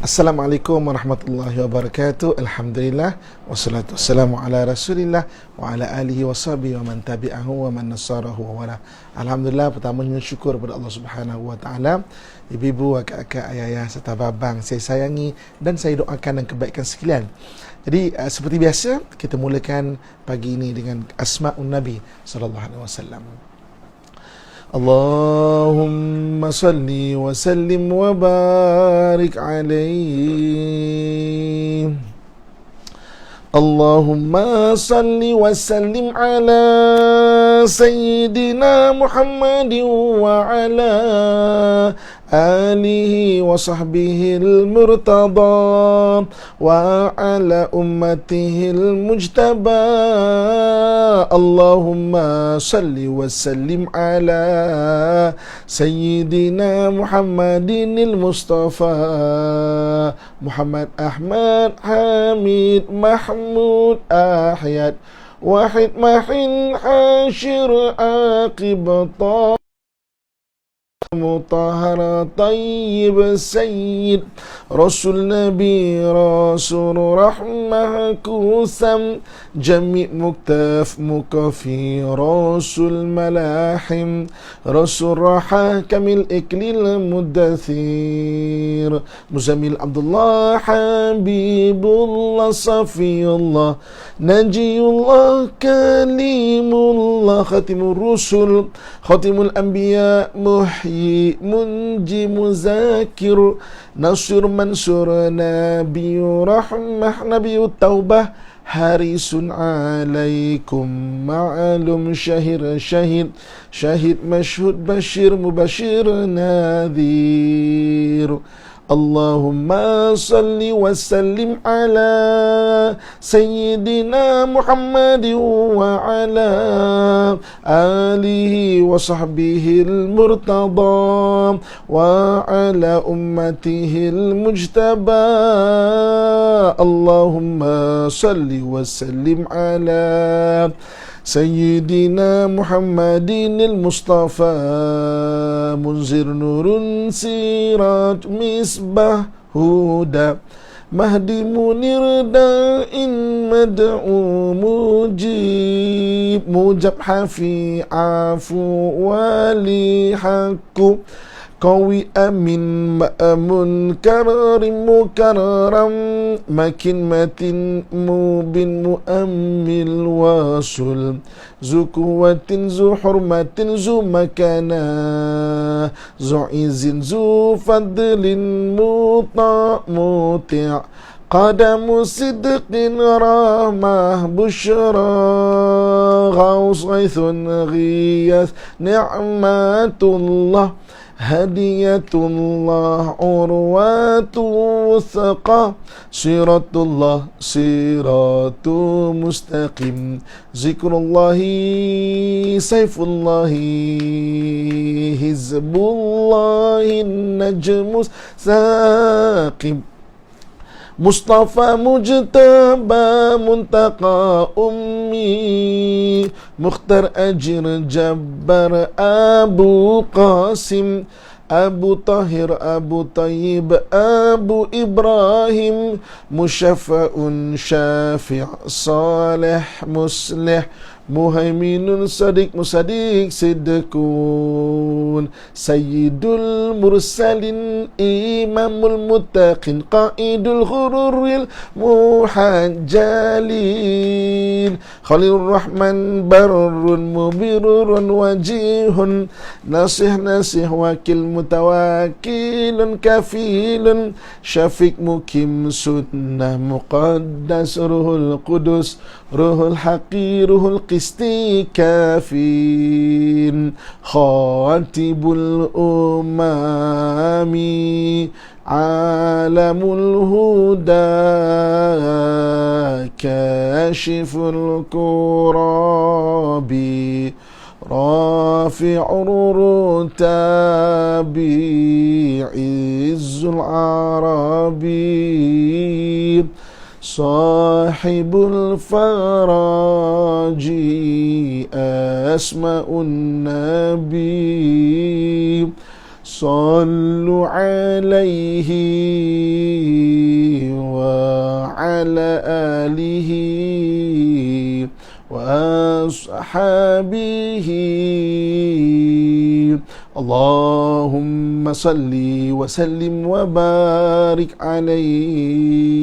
Assalamualaikum warahmatullahi wabarakatuh. Alhamdulillah wassalatu wassalamu ala Rasulillah wa ala alihi washabihi wa man tabi'ahu wa man nasarahu wa wala. Alhamdulillah, pertamanya syukur kepada Allah Subhanahu wa taala. Ibu-ibu, akak-akak, ayah-ayah serta abang saya sayangi dan saya doakan dan kebaikan sekalian. Jadi seperti biasa kita mulakan pagi ini dengan asmaul Nabi sallallahu alaihi wasallam. Allahumma salli wa sallim wa barik alaihi. Allahumma salli wa sallim ala Sayyidina Muhammadin wa ala alihi wa sahbihi al-murtada wa ala ummatihi al-mujtaba. Allahumma salli wa sallim ala Sayyidina Muhammadin al-Mustafa Muhammad Ahmad Hamid Mahmud Ahyad Wahid Mahin Hashir Aqibata Mutahhar Tayyib Sayyid Rasul Nabi Rasul Rahmah Kusam Jami' Muktaf Mukafi Rasul Malahim Rasul Raha Kamil Iklil Muddathir Muzamil Abdullah Habibullah Safiyullah Najiyullah Kalimullah Khatimul Rusul Khatimul Anbiya Muhyi Munji Muzakir Nasir Mansur Nabi Rahmah Nabi Taubah Harisun alaikum ma'alum syahir syahid Syahid masyhud bashir mubashir nadhir. Allahumma salli wa sallim ala Sayyidina Muhammadin wa ala alihi wa sahbihi al-murtada wa ala ummatihi al-mujtaba. Allahumma salli wa sallim ala Sayyidina Muhammadin al-Mustafa Munzir nurun sirat misbah huda Mahdi munir da'in mad'u mujib Mujab hafi afu wali haku Qawi amin ma'amun karim mukarram Makin matin mubin mu'ammil wasul Zukuwatin zu hurmatin zu makana Zu izin zu fadlin muti' Qadamu sidqin rahmah bushra Ghaus ghaithun ghiyath ni'matullah Hadiyatullah urwatu thaqah Siratullah siratu mustaqim Zikrullahi sayfullahi Hizbullahi najmus saqib Mustafa Mujtaba Muntaqa Ummi Mukhtar Ajir Jabbar Abu Qasim Abu Tahir Abu Tayyib Abu Ibrahim Musyafa'un Syafi' Salih Muslih Muhaiminun Sadiq Musadik Sidkun Sayyidul Mursalin Imamul Muttaqin Qaidul Khururil Muhajjalin Khalilur Rahman Barrun Mubirun Wajihun Nasih Nasih Wakil Mutawakilun Kafilun Syafiq Mukim Sunnah Muqaddas Ruhul Qudus Ruhul Haqi Ruhul Qisti Kafin Khatibul Umami Alamul Huda Kashiful Kurabi Rafi'ur Rutabi Izzul Arabi Sahibul Faraji Asma'un Nabi sallu alaihi wa ala alihi wa ashabihi. Allahumma salli wa sallim wa barik alaihi.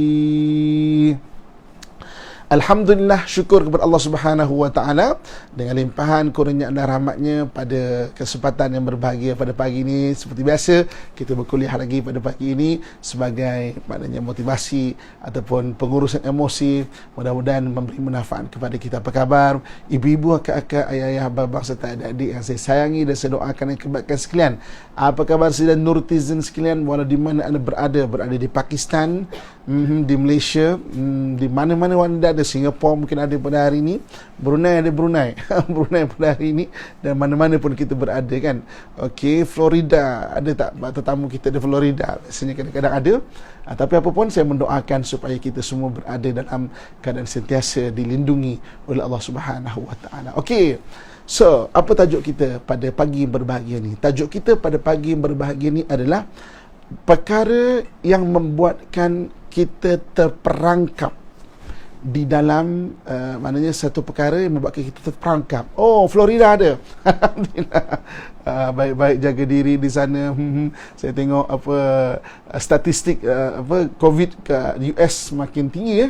Alhamdulillah, syukur kepada Allah Subhanahu wa taala dengan limpahan kurnia dan rahmatnya pada kesempatan yang berbahagia pada pagi ini. Seperti biasa, kita berkuliah lagi pada pagi ini sebagai maknanya motivasi ataupun pengurusan emosi. Mudah-mudahan memberi manfaat kepada kita. Apa khabar ibu-ibu, akak-akak, ayah-ayah, abang-abang serta adik-adik yang saya sayangi dan saya doakan yang kebaikan sekalian. Apa khabar sidang nurtizen sekalian, walau di mana anda berada di Pakistan, di Malaysia, di mana-mana anda ada, Singapura mungkin ada pada hari ini, Brunei ada Brunei Brunei pada hari ini, dan mana-mana pun kita berada kan. Okey, Florida ada tak tetamu kita di Florida? Biasanya kadang-kadang ada. Tapi apapun, saya mendoakan supaya kita semua berada dalam keadaan sentiasa dilindungi oleh Allah Subhanahu wa taala. Okey. So, apa tajuk kita pada pagi yang berbahagia ni? Tajuk kita pada pagi yang berbahagia ni adalah perkara yang membuatkan kita terperangkap di dalam maknanya satu perkara yang membuatkan kita terperangkap. Oh, Florida ada. Alhamdulillah. Baik-baik, jaga diri di sana. Saya tengok apa statistik COVID ke US makin tinggi ya.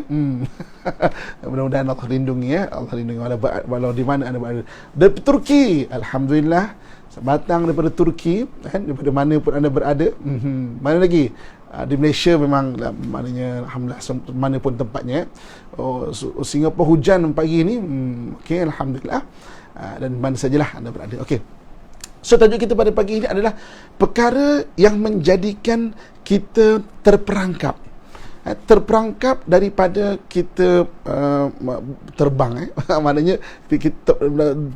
Mudah-mudahan Allah lindungi ya. Allah lindungi walau di mana anda berada. Dari Turki, alhamdulillah, sebatang daripada Turki, daripada mana pun anda berada. Mana lagi? Di Malaysia memang maknanya alhamdulillah mana pun tempatnya. Singapura hujan pagi ni. Okey, alhamdulillah. Dan mana sajalah anda berada. Okey. So, tajuk kita pada pagi ini adalah perkara yang menjadikan kita terperangkap. Terperangkap daripada kita terbang. Maknanya kita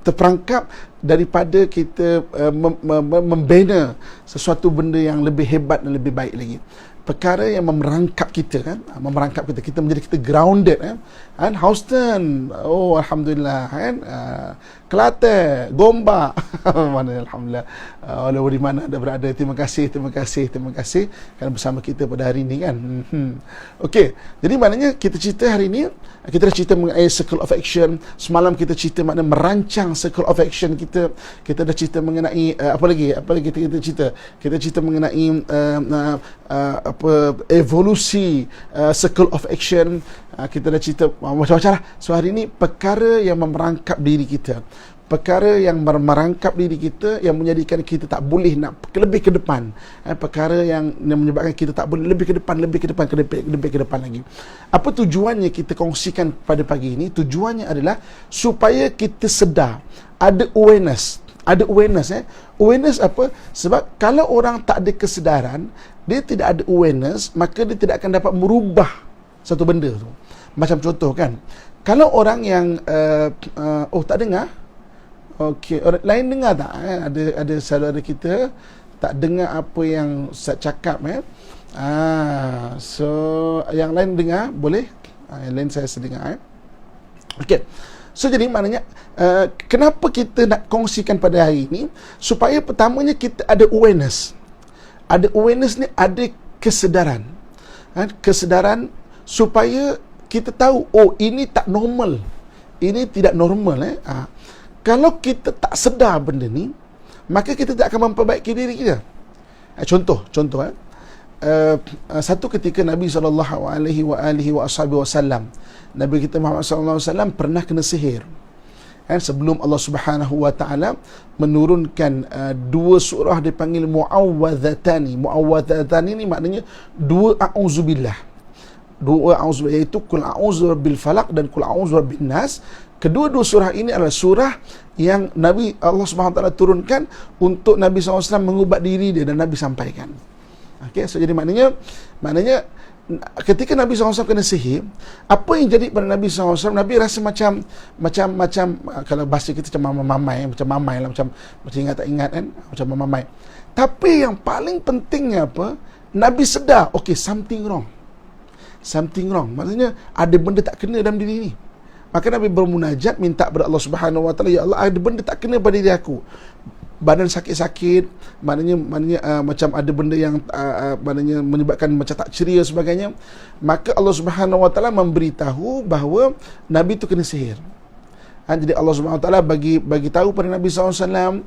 terperangkap daripada kita membina sesuatu benda yang lebih hebat dan lebih baik lagi. Perkara yang memerangkap kita kan, kita menjadi kita grounded kan. Houston, oh alhamdulillah kan. Kelantan, Gombak, mana alhamdulillah. Walau di mana anda berada, terima kasih kerana bersama kita pada hari ini kan. Okey, jadi maknanya kita cerita hari ini, kita dah cerita mengenai circle of action. Semalam kita cerita makna merancang circle of action kita. Kita dah cerita mengenai apa lagi kita cerita. Kita cerita mengenai evolusi circle of action. Kita dah cerita macam-macam lah. So hari ini perkara yang memerangkap diri kita, perkara yang merangkap diri kita, yang menjadikan kita tak boleh nak lebih ke depan. Perkara yang menyebabkan kita tak boleh lebih ke depan lagi. Apa tujuannya kita kongsikan pada pagi ini? Tujuannya adalah supaya kita sedar, ada awareness. Awareness apa? Sebab kalau orang tak ada kesedaran, dia tidak ada awareness, maka dia tidak akan dapat merubah satu benda tu. Macam contoh kan, kalau orang yang tak dengar, okey, orang lain dengar tak? Ada saudara kita tak dengar apa yang saya cakap so yang lain dengar boleh? Yang lain saya sedengar Okey. So jadi maknanya kenapa kita nak kongsikan pada hari ini? Supaya pertamanya kita ada awareness. Ada awareness ni, ada kesedaran. Kesedaran supaya kita tahu, oh ini tak normal. Ini tidak normal. Kalau kita tak sedar benda ni, maka kita tak akan memperbaiki diri kita. Contoh. Satu ketika Nabi SAW, Nabi kita Muhammad SAW pernah kena sihir. Sebelum Allah Subhanahu wa taala menurunkan dua surah dipanggil muawwadzatani. Muawwadzatani ni maknanya dua a'udzubillah. Dua a'udzubillah, iaitu qul a'udzu birabbil falaq dan qul a'udzu birabbin nas. Kedua-dua surah ini adalah surah yang Allah Subhanahu wa taala turunkan untuk Nabi SAW mengubat diri dia, dan Nabi sampaikan. Okey, so jadi maknanya ketika Nabi SAW kena sihir, apa yang jadi pada Nabi SAW? Nabi rasa macam kalau bahasa kita macam mamai lah, macam ingat tak ingat kan, macam mamai. Tapi yang paling pentingnya apa? Nabi sedar, okay, something wrong. Maksudnya ada benda tak kena dalam diri ni. Maka Nabi bermunajat, minta kepada Allah Subhanahu wa taala, ya Allah, ada benda tak kena pada diri aku. badan sakit-sakit, maknanya macam ada benda yang maknanya menyebabkan macam tak ceria sebagainya, maka Allah Subhanahu Wa Taala memberitahu bahawa Nabi itu kena sihir. Jadi Allah Subhanahu Wa Taala bagi tahu pada Nabi SAW,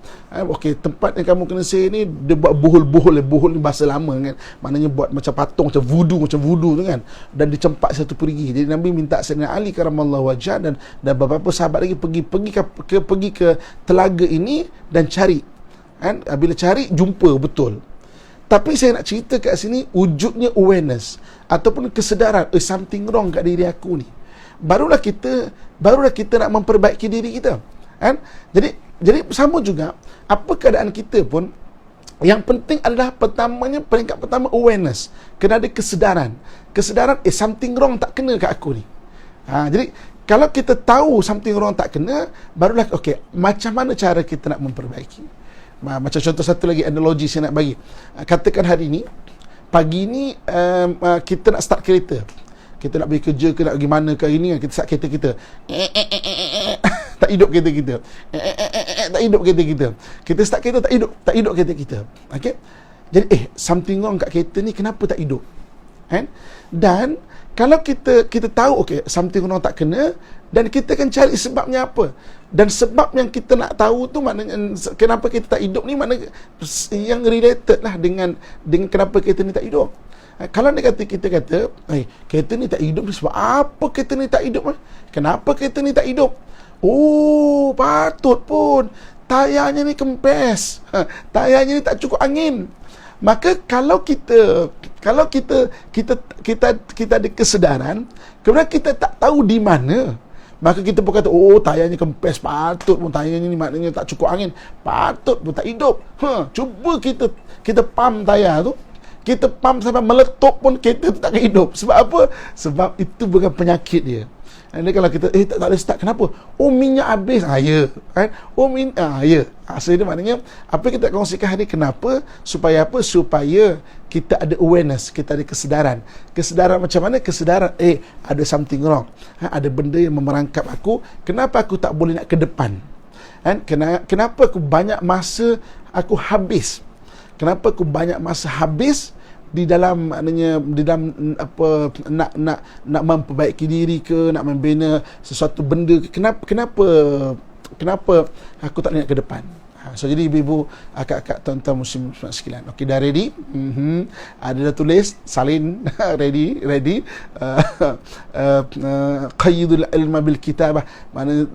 okey, tempat yang kamu kena sihir ni, dia buat buhul ni bahasa lama kan, maknanya buat macam patung, macam voodoo tu kan, dan dicempak satu perigi. Jadi Nabi minta Sayyidina Ali karamallahu wajah dan beberapa sahabat lagi pergi ke telaga ini dan cari kan. Bila cari jumpa betul. Tapi saya nak cerita kat sini wujudnya awareness ataupun kesedaran, something wrong kat diri aku ni. Barulah kita nak memperbaiki diri kita kan. Jadi sama juga apa keadaan kita pun, yang penting adalah peringkat pertama awareness, kena ada kesedaran something wrong tak kena kat aku ni. Jadi kalau kita tahu something wrong tak kena, barulah okey, macam mana cara kita nak memperbaiki. Macam contoh satu lagi analogi saya nak bagi. Katakan hari ni pagi ni kita nak start kereta, kita nak pergi kerja ke nak pergi mana ke hari ni, kita start kereta kita tak hidup kereta kita, tak hidup kereta kita, kita start kereta tak hidup kereta kita. Okey, jadi something wrong kat kereta ni, kenapa tak hidup kan? Dan kalau kita tahu okey something wrong tak kena, dan kita akan cari sebabnya apa, dan sebab yang kita nak tahu tu maknanya kenapa kita tak hidup ni, maknanya yang related lah dengan kenapa kita ni tak hidup. Kalau kita kata kereta ni tak hidup sebab apa kereta ni tak hidup, kenapa kereta ni tak hidup? Oh, patut pun tayarnya ni kempes, tayarnya ni tak cukup angin. Maka kalau kita ada kesedaran, kemudian kita tak tahu di mana, maka kita pun kata, oh tayarnya kempes, patut pun tayarnya ni maknanya tak cukup angin, patut pun tak hidup. Cuba kita pump tayar tu, kita pump sampai meletup pun kereta tu takkan hidup. Sebab apa? Sebab itu bukan penyakit dia. Dan kalau kita tak boleh start, kenapa? Oh, minyak habis. Ya kan? Oh, ya. So itu maknanya apa kita kongsikan hari, kenapa? Supaya apa? Supaya kita ada awareness, kita ada kesedaran. Kesedaran macam mana? Kesedaran ada something wrong, ada benda yang memerangkap aku. Kenapa aku tak boleh nak ke depan? Kenapa aku banyak masa aku habis? Kenapa aku banyak masa habis di dalam apa, nak memperbaiki diri ke, nak membina sesuatu benda ke? Kenapa aku tak nak ke depan? So jadi ibu-ibu, akak-akak, tuan-tuan muslim sekalian, okey, dah ready? Ada dah tulis, salin ready. Qayyidul ilma bil kitabah, mana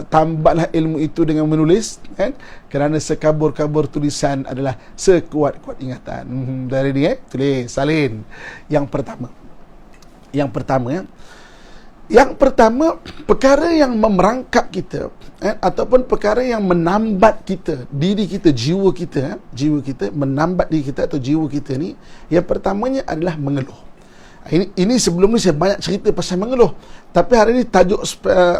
tambahlah ilmu itu dengan menulis kan, kerana sekabur-kabur tulisan adalah sekuat-kuat ingatan. Dah ready tulis, salin. Yang pertama perkara yang memerangkap kita ataupun perkara yang menambat kita, diri kita, jiwa kita menambat diri kita atau jiwa kita ni, yang pertamanya adalah mengeluh. Ini sebelum ni saya banyak cerita pasal mengeluh, tapi hari ini tajuk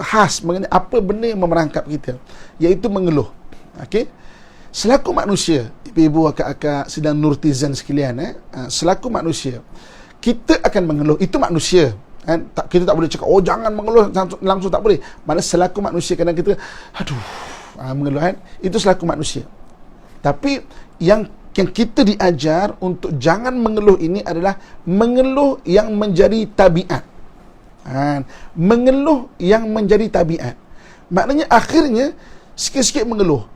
khas mengenai apa benda yang memerangkap kita, iaitu mengeluh. Okey, selaku manusia, ibu-ibu, akak-akak, sidang nurtizan sekalian, selaku manusia kita akan mengeluh. Itu manusia kan? Kita tak boleh cakap jangan mengeluh langsung, tak boleh. Malah selaku manusia kadang kita mengeluh kan? Itu selaku manusia. Tapi yang kita diajar untuk jangan mengeluh ini adalah mengeluh yang menjadi tabiat. Mengeluh yang menjadi tabiat, maknanya akhirnya sikit-sikit mengeluh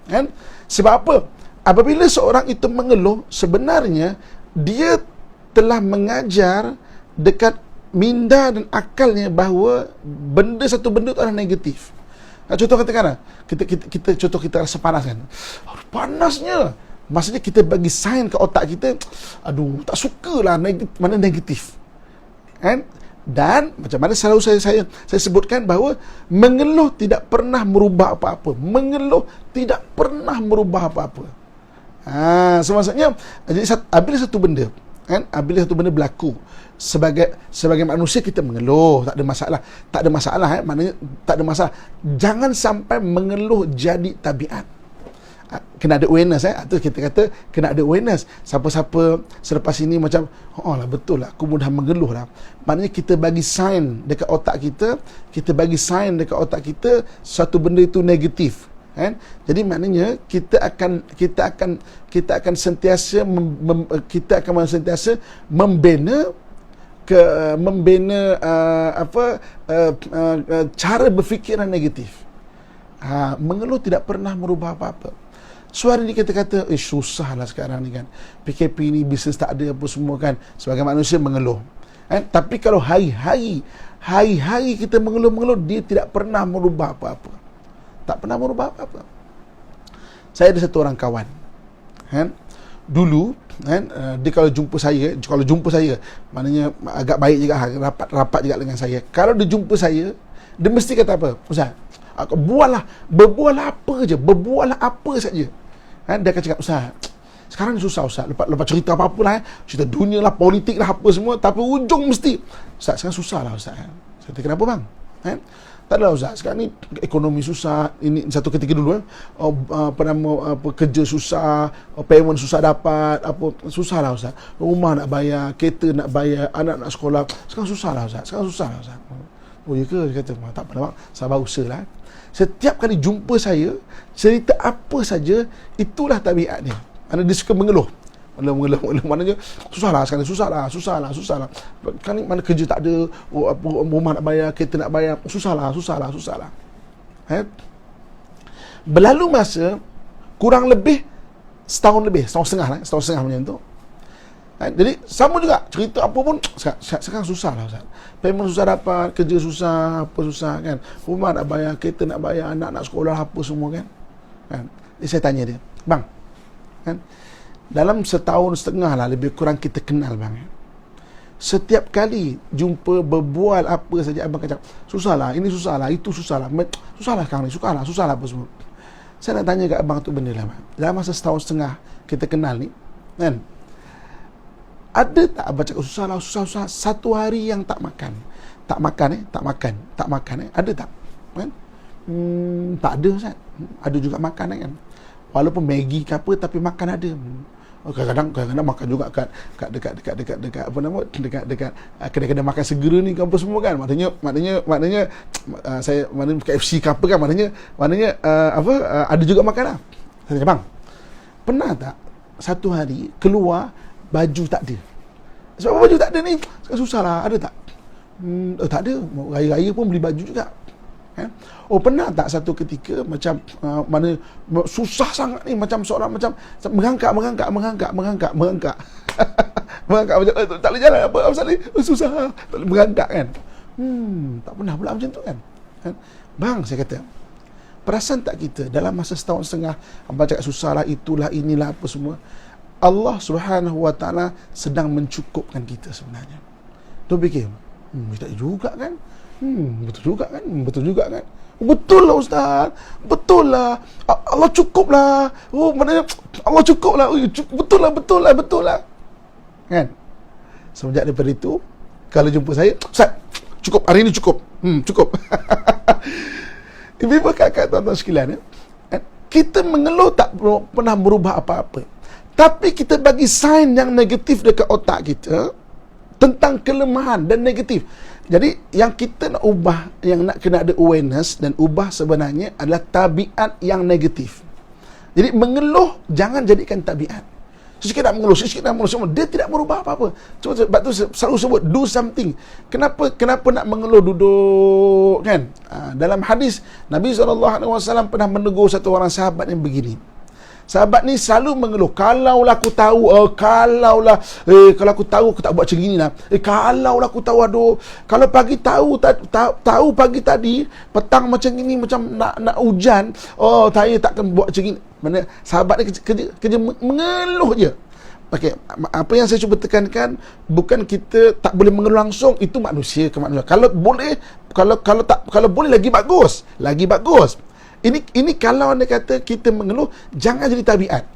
kan? Sebab apa? Apabila seorang itu mengeluh, sebenarnya dia telah mengajar dekat minda dan akalnya bahawa satu benda itu adalah negatif. Contoh katakanlah, kita rasa panas kan? Panasnya, maksudnya kita bagi sign ke otak kita, tak sukalah mana negatif kan? Dan macam mana selalu saya sebutkan bahawa mengeluh tidak pernah merubah apa-apa. So maksudnya, jadi apabila satu benda kan, apabila satu benda berlaku, sebagai manusia kita mengeluh, tak ada masalah maknanya tak ada masalah. Jangan sampai mengeluh jadi tabiat. Kena ada awareness atau kita kata kena ada awareness. Siapa-siapa selepas ini macam betul lah, aku mudah mengeluh lah, maknanya kita bagi sign dekat otak kita, satu benda itu negatif. Kan? Jadi maknanya kita akan sentiasa membina cara berfikiran negatif. Mengeluh tidak pernah merubah apa-apa. Suara ni kita kata, susah lah sekarang ni kan. PKP ni bisnes tak ada apa semua kan. Sebagai manusia mengeluh. Tapi kalau hari-hari kita mengeluh, dia tidak pernah merubah apa-apa. Tak pernah merubah apa-apa. Saya ada satu orang kawan. Dulu, dia kalau jumpa saya, maknanya agak baik juga, rapat juga dengan saya. Kalau dia jumpa saya, dia mesti kata apa? Ustaz, berbual apa saja. Dia akan cakap, Ustaz, sekarang ni susah Ustaz, lepas cerita apa-apa lah, cerita dunia lah, politik lah, apa semua, tapi ujung mesti, Ustaz, sekarang susah lah Ustaz. Saya kata, kenapa bang? Tak adalah Ustaz, sekarang ni ekonomi susah, ini satu ketika dulu kerja susah, payment susah dapat, susah lah Ustaz. Rumah nak bayar, kereta nak bayar, anak nak sekolah, sekarang susah lah Ustaz. Oh ya ke? Dia kata, tak apa bang, sabar usaha lah. Setiap kali jumpa saya, cerita apa saja, itulah tabiat dia. Dia suka mengeluh. Maknanya susah lah sekarang, susah lah. Kan mana kerja tak ada, rumah nak bayar, kereta nak bayar, susah lah. Berlalu masa kurang lebih setahun setengah macam tu. Jadi sama juga, cerita apa pun sekarang susah lah Ustaz. Payment susah dapat, kerja susah, apa susah kan. Rumah nak bayar, kereta nak bayar, anak nak sekolah, apa semua kan. Jadi saya tanya dia, bang, kan, dalam setahun setengah lah lebih kurang kita kenal bang. Setiap kali jumpa berbual apa saja, abang kata, susah lah, ini susah lah, itu susah lah, sekarang ni, susah lah apa semua. Saya nak tanya kat abang tu benda lah bang. Dalam masa setahun setengah kita kenal ni, kan, ada tak abang cakap susah, satu hari yang tak makan, ada tak? Kan? Tak ada Ustaz. Ada juga makan kan. Walaupun Maggi ke apa, tapi makan ada. Kadang-kadang makan juga kat apa nama, dekat kedai-kedai makan segera ni ke apa semua kan. Maknanya saya KFC ke apa kan, maknanya ada juga makan lah. Saya tanya, bang, pernah tak satu hari keluar baju tak ada? Sebab baju tak ada ni susah lah, ada tak? Tak ada. Raya-raya pun beli baju juga. Pernah tak satu ketika macam mana susah sangat ni, macam seorang macam merangkak merangkak macam tak boleh jalan apa pasal ni, susah, tak boleh merangkak kan. Tak pernah pula macam tu kan. Bang, saya kata, perasan tak kita dalam masa setahun setengah abang cakap susah lah, itulah, inilah, apa semua, Allah Subhanahu Wa Taala sedang mencukupkan kita sebenarnya. Tu fikir, tak juga kan? Betul juga kan? Betul lah Ustaz. Betul lah. Allah cukup lah. Maknanya Allah cukup lah. Betul lah. Kan? Semenjak daripada itu, kalau jumpa saya, Ustaz, cukup. Hari ini cukup. Cukup. Ibu kakak, tuan-tuan sekalian, kita mengeluh tak pernah merubah apa-apa. Tapi kita bagi sign yang negatif dekat otak kita tentang kelemahan dan negatif. Jadi yang kita nak ubah, yang nak kena ada awareness dan ubah sebenarnya adalah tabiat yang negatif. Jadi mengeluh jangan jadikan tabiat. Sikit nak mengeluh, semua dia tidak merubah apa-apa. Sebab tu selalu sebut do something. Kenapa nak mengeluh duduk kan? Dalam hadis Nabi SAW pernah menegur satu orang sahabat yang begini. Sahabat ni selalu mengeluh, kalau aku tahu kalau aku tahu aku tak buat macam gini lah. Kalau aku tahu, aduh, kalau pagi tahu pagi tadi, petang macam ini, macam nak hujan, saya takkan buat macam gini. Mana sahabat ni kerja mengeluh je. Okey, apa yang saya cuba tekankan, bukan kita tak boleh mengeluh langsung, itu manusia ke manusia. Kalau boleh, kalau boleh lagi bagus. Ini kalau anda kata kita mengeluh, jangan jadi tabiat.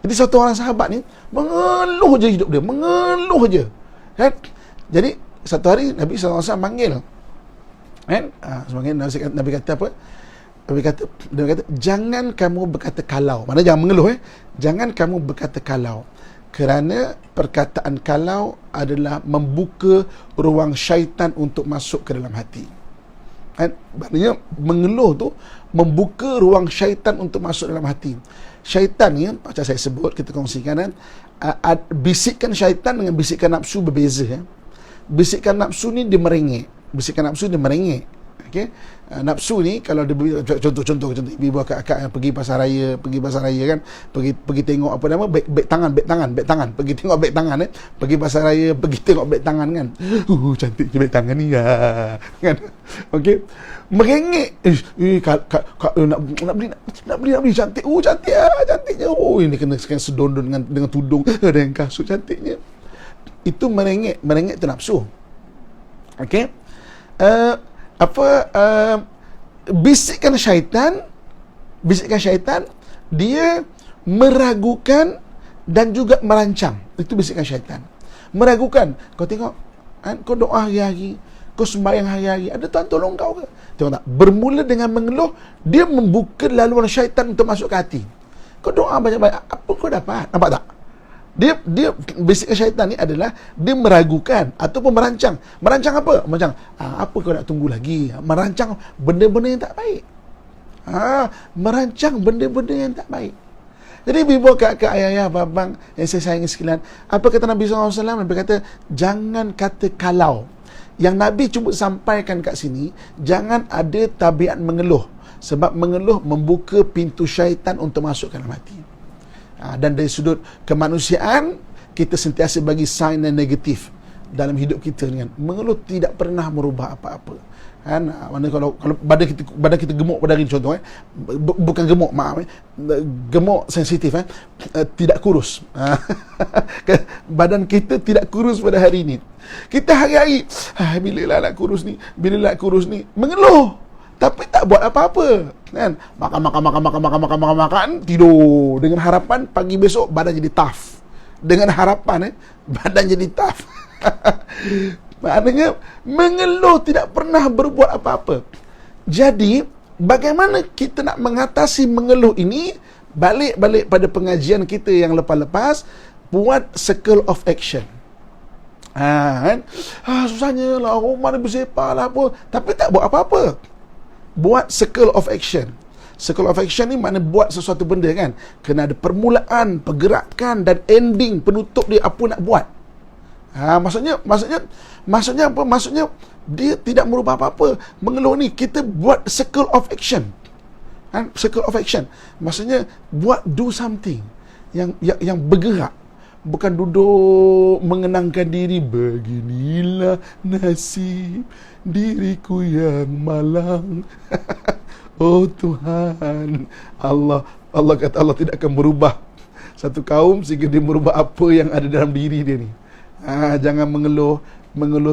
Jadi satu orang sahabat ni mengeluh je hidup dia, mengeluh je. Kan? Jadi satu hari Nabi SAW panggil. Kan? Nabi kata apa? Nabi kata jangan kamu berkata kalau. Mana jangan mengeluh Jangan kamu berkata kalau. Kerana perkataan kalau adalah membuka ruang syaitan untuk masuk ke dalam hati. Kan? Maknanya mengeluh tu membuka ruang syaitan untuk masuk dalam hati. Syaitan ni, macam saya sebut, kita kongsikan kan, bisikan syaitan dengan bisikan nafsu berbeza. Bisikan nafsu ni dia merengek. Bisikan nafsu dia merengek. Okey. Nafsu ni kalau dia contoh ibu akak yang pergi pasar raya kan, pergi tengok apa nama, beg tangan, pergi tengok beg tangan pergi pasar raya, pergi tengok beg tangan kan. Cantiknya beg tangan ni ya. Kan. Okey. Merengek. Nak beli cantik. Cantiknya. Ini kena sedondon dengan tudung ada yang kasut cantiknya. Itu merengek tu nafsu. Okey. Bisikan syaitan dia meragukan dan juga merancang. Itu bisikan syaitan. Meragukan. Kau tengok, kau doa hari-hari, kau sembahyang hari-hari, ada Tuhan tolong kau ke? Tengok tak? Bermula dengan mengeluh, dia membuka laluan syaitan untuk masuk ke hati. Kau doa banyak-banyak, apa kau dapat? Nampak tak? Dia bisikan syaitan ni adalah dia meragukan ataupun merancang. Merancang apa? Merancang apa kau nak tunggu lagi? Merancang benda-benda yang tak baik. Merancang benda-benda yang tak baik. Jadi ibu kakak ayah abang yang saya sayangi sekalian, apa kata Nabi SAW? Nabi kata jangan kata kalau. Yang Nabi cuba sampaikan kat sini, jangan ada tabiat mengeluh, sebab mengeluh membuka pintu syaitan untuk masuk ke dalam hati. Dan dari sudut kemanusiaan, kita sentiasa bagi sign yang negatif dalam hidup kita ni kan. Mengeluh tidak pernah merubah apa-apa. Kan? Mana kalau badan kita gemuk pada hari ni contoh bukan gemuk, maaf gemuk sensitif tidak kurus. Badan kita tidak kurus pada hari ini. Kita hari-hari bila nak kurus ni, mengeluh. Tapi tak buat apa-apa kan. Makan, tidur dengan harapan pagi besok badan jadi tough. Dengan harapan badan jadi tough. Maknanya mengeluh tidak pernah berbuat apa-apa. Jadi bagaimana kita nak mengatasi mengeluh ini? Balik pada pengajian kita yang lepas-lepas, buat circle of action. Kan? Susahnya lah, rumah ni bersepah lah apa, tapi tak buat apa-apa. Buat circle of action. Circle of action ni makna buat sesuatu benda kan. Kena ada permulaan, pergerakan dan ending, penutup dia apa nak buat. Maksudnya apa? Maksudnya dia tidak merubah apa-apa. Mengeluh ni kita buat circle of action. Circle of action. Maksudnya do something yang bergerak. Bukan duduk mengenangkan diri, beginilah nasib diriku yang malang. Oh Tuhan, Allah kata Allah tidak akan merubah satu kaum sehingga dia merubah apa yang ada dalam diri dia ni. Jangan mengeluh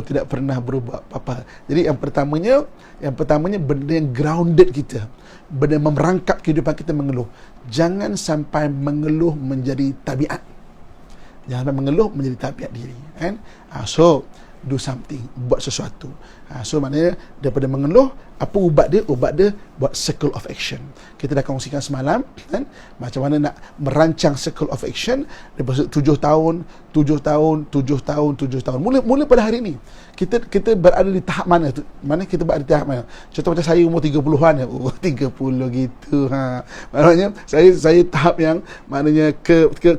tidak pernah berubah apa-apa. Jadi yang pertamanya benda yang grounded kita, benda yang merangkap kehidupan kita mengeluh. Jangan sampai mengeluh menjadi tabiat. Jangan sampai mengeluh menjadi tabiat diri kan. So do something, buat sesuatu. So maknanya daripada mengeluh, apa ubat dia? Ubat dia buat circle of action. Kita dah kongsikan semalam kan, macam mana nak merancang circle of action. Lepas 7 tahun. Mula pada hari ni. Kita berada di tahap mana tu? Mana kita berada di tahap mana? Contoh macam saya umur 30-an 30 gitu. Maknanya saya tahap yang maknanya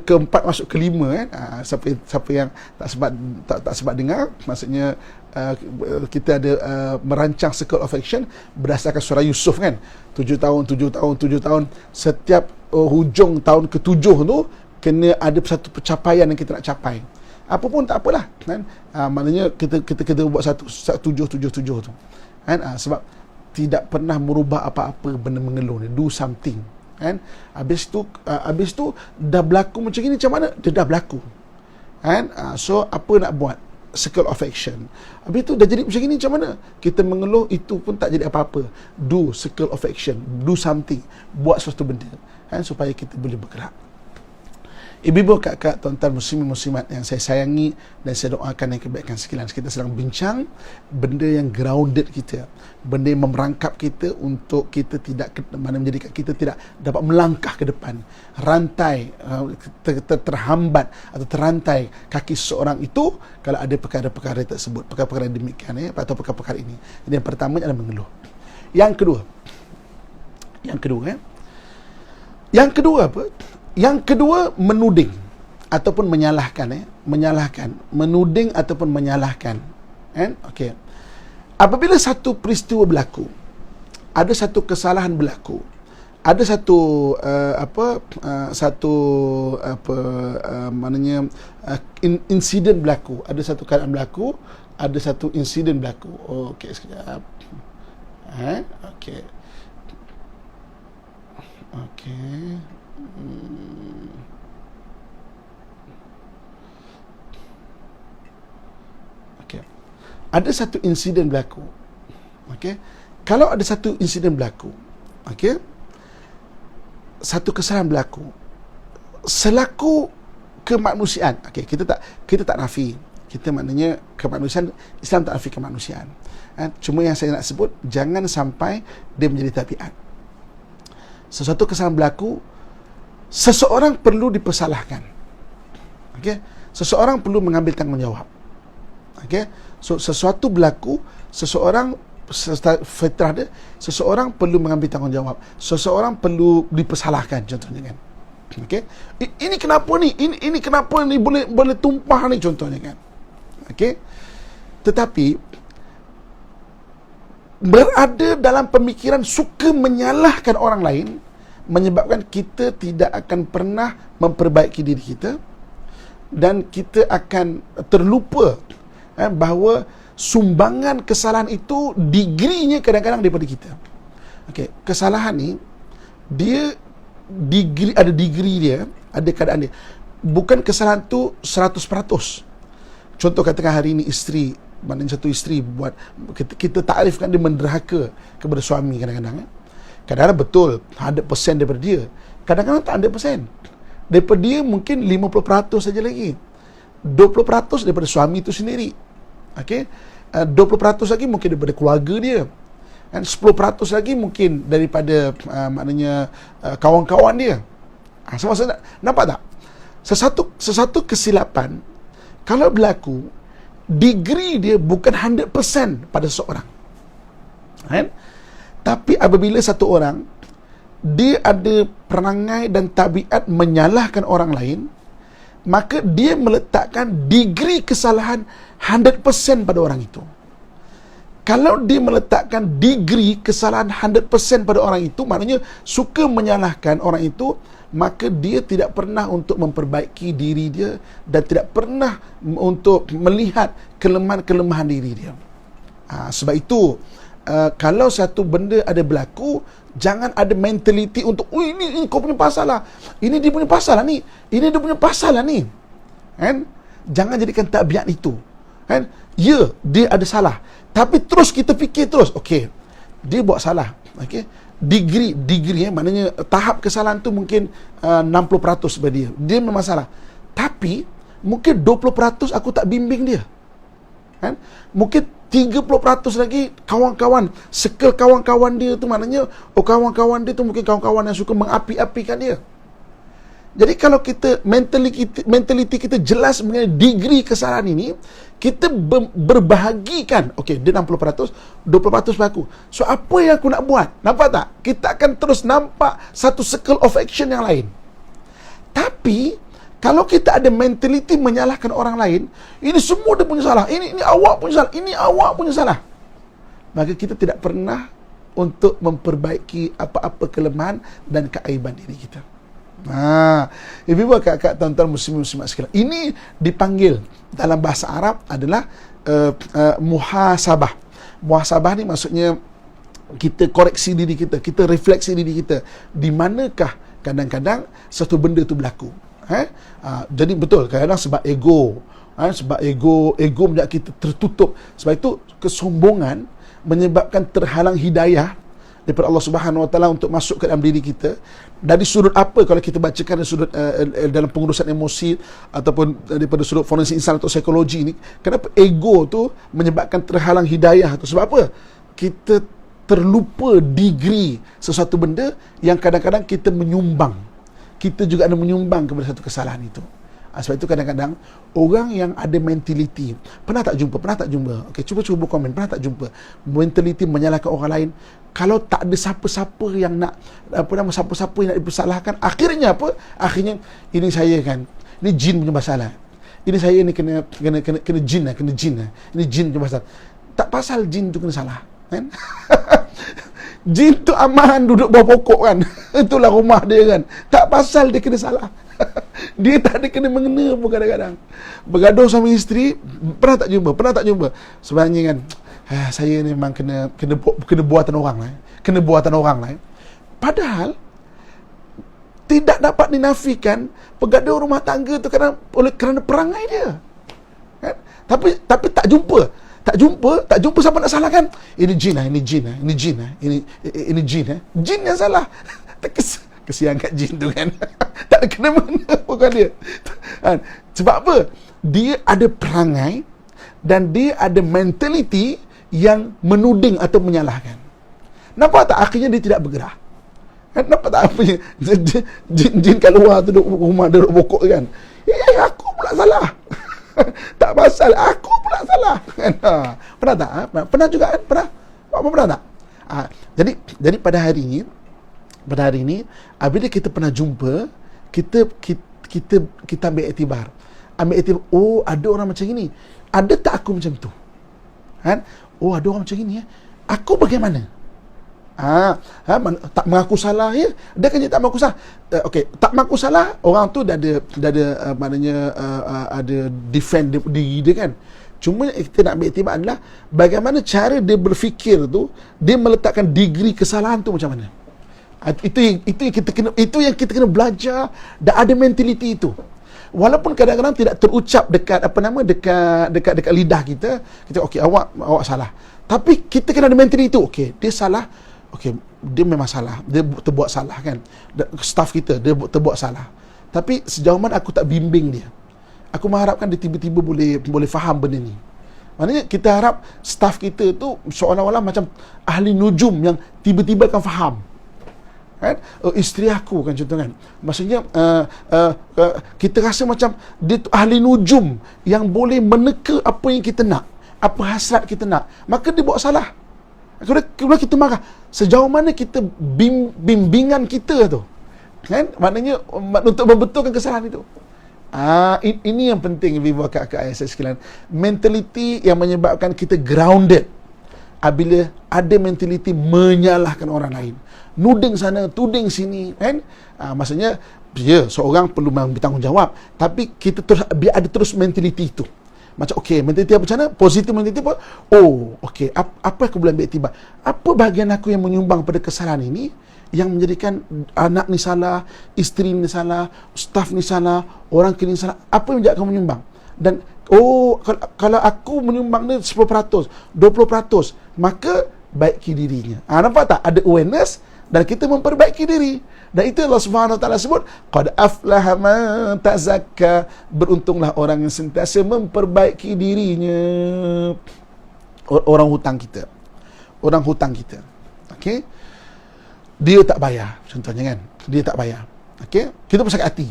keempat masuk kelima kan. Siapa yang tak sempat dengar, maksudnya kita ada merancang circle of action berdasarkan surah Yusuf kan. 7 tahun. Setiap hujung tahun ke-7 tu kena ada satu pencapaian yang kita nak capai. Apa pun tak apalah kan. Maknanya kita buat satu 7 tu kan. Sebab tidak pernah merubah apa-apa benda mengeluh ni. Do something kan. Habis tu dah berlaku macam ni, macam mana dia dah berlaku kan. So apa nak buat? Circle of action. Habis tu dah jadi macam ni, macam mana kita mengeluh? Itu pun tak jadi apa-apa. Do circle of action, do something, buat sesuatu benda kan, supaya kita boleh bergerak. Ibu-ibu, kakak, tuan-tuan muslimin muslimat yang saya sayangi dan saya doakan yang kebaikan sekalian. Kita sedang bincang benda yang grounded kita, benda yang memerangkap kita untuk kita tidak, mana menjadikan kita tidak dapat melangkah ke depan. Rantai terhambat atau terantai kaki seseorang itu kalau ada perkara-perkara tersebut, perkara-perkara demikian atau perkara-perkara ini. Jadi yang pertama adalah mengeluh. Yang kedua apa? Yang kedua, menuding ataupun menyalahkan, menuding ataupun menyalahkan. Okey. Apabila satu peristiwa berlaku, ada satu kesalahan berlaku, ada satu insiden berlaku, ada satu keadaan berlaku, ada satu insiden berlaku. Okey, sekejap. Okey. Okey. Okey. Ada satu insiden berlaku. Okey. Kalau ada satu insiden berlaku, okey, satu kesalahan berlaku, selaku kemanusiaan, okey, kita tak nafi. Kita maknanya kemanusiaan, Islam tak nafi kemanusiaan. Cuma yang saya nak sebut, jangan sampai dia menjadi tabiat. Sesuatu kesalahan berlaku, seseorang perlu dipersalahkan. Okey, seseorang perlu mengambil tanggungjawab. Okey, so sesuatu berlaku, seseorang fitrah dia, seseorang perlu mengambil tanggungjawab. Seseorang perlu dipersalahkan, contohnya kan. Okey, ini kenapa ni? Ini kenapa ni boleh tumpah ni, contohnya kan. Okey, tetapi berada dalam pemikiran suka menyalahkan orang lain menyebabkan kita tidak akan pernah memperbaiki diri kita, dan kita akan terlupa bahawa sumbangan kesalahan itu degreenya kadang-kadang daripada kita. Okey, kesalahan ni dia ada degree dia, ada keadaan dia. Bukan kesalahan tu 100%. Contoh katakan hari ini isteri, maknanya satu isteri buat, kita takrifkan dia menderhaka kepada suami kadang-kadang. Kadang-kadang betul 100% daripada dia, kadang-kadang tak 100%. Daripada dia mungkin 50% saja lagi. 20% daripada suami itu sendiri. Okey, 20% lagi mungkin daripada keluarga dia, dan 10% lagi mungkin daripada kawan-kawan dia. Maksudnya, nampak tak? Sesuatu kesilapan kalau berlaku, degree dia bukan 100% pada seseorang. Tapi apabila satu orang dia ada perangai dan tabiat menyalahkan orang lain, maka dia meletakkan degree kesalahan 100% pada orang itu. Kalau dia meletakkan degree kesalahan 100% pada orang itu, maknanya suka menyalahkan orang itu, maka dia tidak pernah untuk memperbaiki diri dia dan tidak pernah untuk melihat kelemahan-kelemahan diri dia. Sebab itu, kalau satu benda ada berlaku, jangan ada mentaliti untuk, ini kau punya pasal lah, ini dia punya pasal lah ni, ini dia punya pasal lah ni. Jangan jadikan tabiat itu. Ya, dia ada salah, tapi terus kita fikir terus, okey, dia buat salah, okey, degree maknanya tahap kesalahan tu mungkin 60% pada dia memang salah, tapi mungkin 20% aku tak bimbing dia, mungkin 30% lagi kawan-kawan, circle kawan-kawan dia tu, maknanya kawan-kawan dia tu mungkin kawan-kawan yang suka mengapi-apikan dia. Jadi kalau kita mentaliti kita jelas mengenai degree kesalahan ini, kita berbahagikan, okey, dia 60%, 20% berlaku. So apa yang aku nak buat? Nampak tak? Kita akan terus nampak satu circle of action yang lain. Tapi kalau kita ada mentaliti menyalahkan orang lain, ini semua dia punya salah, ini awak punya salah, ini awak punya salah, maka kita tidak pernah untuk memperbaiki apa-apa kelemahan dan keaiban diri kita. Ibu-ibu, kakak, tuan-tuan muslim-muslimat sekalian, ini dipanggil dalam bahasa Arab adalah muhasabah. Muhasabah ni maksudnya kita koreksi diri kita, kita refleksi diri kita, di manakah kadang-kadang satu benda tu berlaku. Jadi betul, kadang-kadang sebab ego, sebab ego menjadikan kita tertutup. Sebab itu kesombongan menyebabkan terhalang hidayah daripada Allah Subhanahu Wa Taala untuk masuk ke dalam diri kita. Dari sudut apa kalau kita bacakan dari sudut dalam pengurusan emosi ataupun daripada sudut forensik insan atau psikologi ni, kenapa ego tu menyebabkan terhalang hidayah tu? Sebab apa? Kita terlupa degree sesuatu benda yang kadang-kadang kita menyumbang. Kita juga ada menyumbang kepada satu kesalahan itu. Sebab itu kadang-kadang orang yang ada mentaliti, pernah tak jumpa? Okey, cuba komen, pernah tak jumpa mentaliti menyalahkan orang lain? Kalau tak ada siapa-siapa yang nak siapa-siapa yang nak dipersalahkan, akhirnya apa? Akhirnya ini saya kan, ini jin punya masalah. Ini saya ni kena jin lah. Ini jin punya masalah. Tak pasal jin tu kena salah, kan? Jin tu amahan duduk bawah pokok kan. Itulah rumah dia kan. Tak pasal dia kena salah. Dia tak ada kena mengena pun kadang-kadang. Bergaduh suami isteri, pernah tak jumpa? Sebenarnya kan, saya ni memang kena buatan orang lah. Kena buatan orang lah. Padahal tidak dapat dinafikan pergaduhan rumah tangga tu kerana perangai dia. Kan? Tapi tak jumpa siapa nak salahkan. Ini jin. Jin yang salah. Kesian kat jin tu kan. Tak ada kena-mengena bukan dia. Sebab apa? Dia ada perangai dan dia ada mentaliti yang menuding atau menyalahkan. Nampak tak? Akhirnya dia tidak bergerak. Nampak tak apa jin kat luar tu duduk rumah dia duduk pokok kan. Aku pula salah. Tak pasal aku pula salah. Pernah tak? Pernah juga kan? Pernah tak? Jadi pada hari ini apabila kita pernah jumpa, kita ambil iktibar. Oh, ada orang macam ini. Ada tak aku macam tu? Kan? Oh, ada orang macam ini ya. Aku bagaimana? Tak mengaku salah ya. Dia kan tak mengaku salah. Okey, tak mengaku salah, orang tu dah ada maknanya ada defend diri dia kan. Cuma kita nak ambil iktibar adalah bagaimana cara dia berfikir tu, dia meletakkan degree kesalahan tu macam mana. Itu yang kita kena belajar dan ada mentaliti itu. Walaupun kadang-kadang tidak terucap dekat dekat lidah kita okey awak salah. Tapi kita kena ada mentaliti itu. Okey, dia salah. Okey, dia memang salah. Dia terbuat salah kan. Staff kita dia terbuat salah. Tapi sejauh mana aku tak bimbing dia. Aku mengharapkan dia tiba-tiba boleh faham benda ni. Maknanya kita harap staff kita tu seolah-olah macam ahli nujum yang tiba-tiba akan faham. Kan? Isteri aku kan contoh kan. Maksudnya kita rasa macam dia tu ahli nujum yang boleh meneka apa yang kita nak, apa hasrat kita nak. Maka dia buat salah. Kemudian kita marah. Sejauh mana kita bimbingan kita tu. Kan? Maknanya untuk membetulkan kesalahan itu. Ini yang penting ibu kakak ayah saya sekalian. Mentaliti yang menyebabkan kita grounded. Apabila ada mentaliti menyalahkan orang lain, nuding sana, tuding sini, kan? Maksudnya, seorang perlu bertanggungjawab, tapi kita biar ada terus mentaliti itu. Macam okey, mentaliti apa macam mana? Positif mentaliti apa? Oh, okey, apa aku boleh ambil tiba? Apa bahagian aku yang menyumbang pada kesalahan ini yang menjadikan anak ni salah, isteri ni salah, staff ni salah, orang kini salah? Apa yang menjadikan menyumbang? Dan kalau aku menyumbang ni 10%, 20%, maka baiki dirinya. Nampak tak? Ada awareness dan kita memperbaiki diri. Dan itu Allah Subhanahu Wa Taala sebut, qad aflaha man tazakka. Beruntunglah orang yang sentiasa memperbaiki dirinya. Orang hutang kita. Okey? Dia tak bayar, contohnya kan. Dia tak bayar. Okey? Kita pun sakit hati.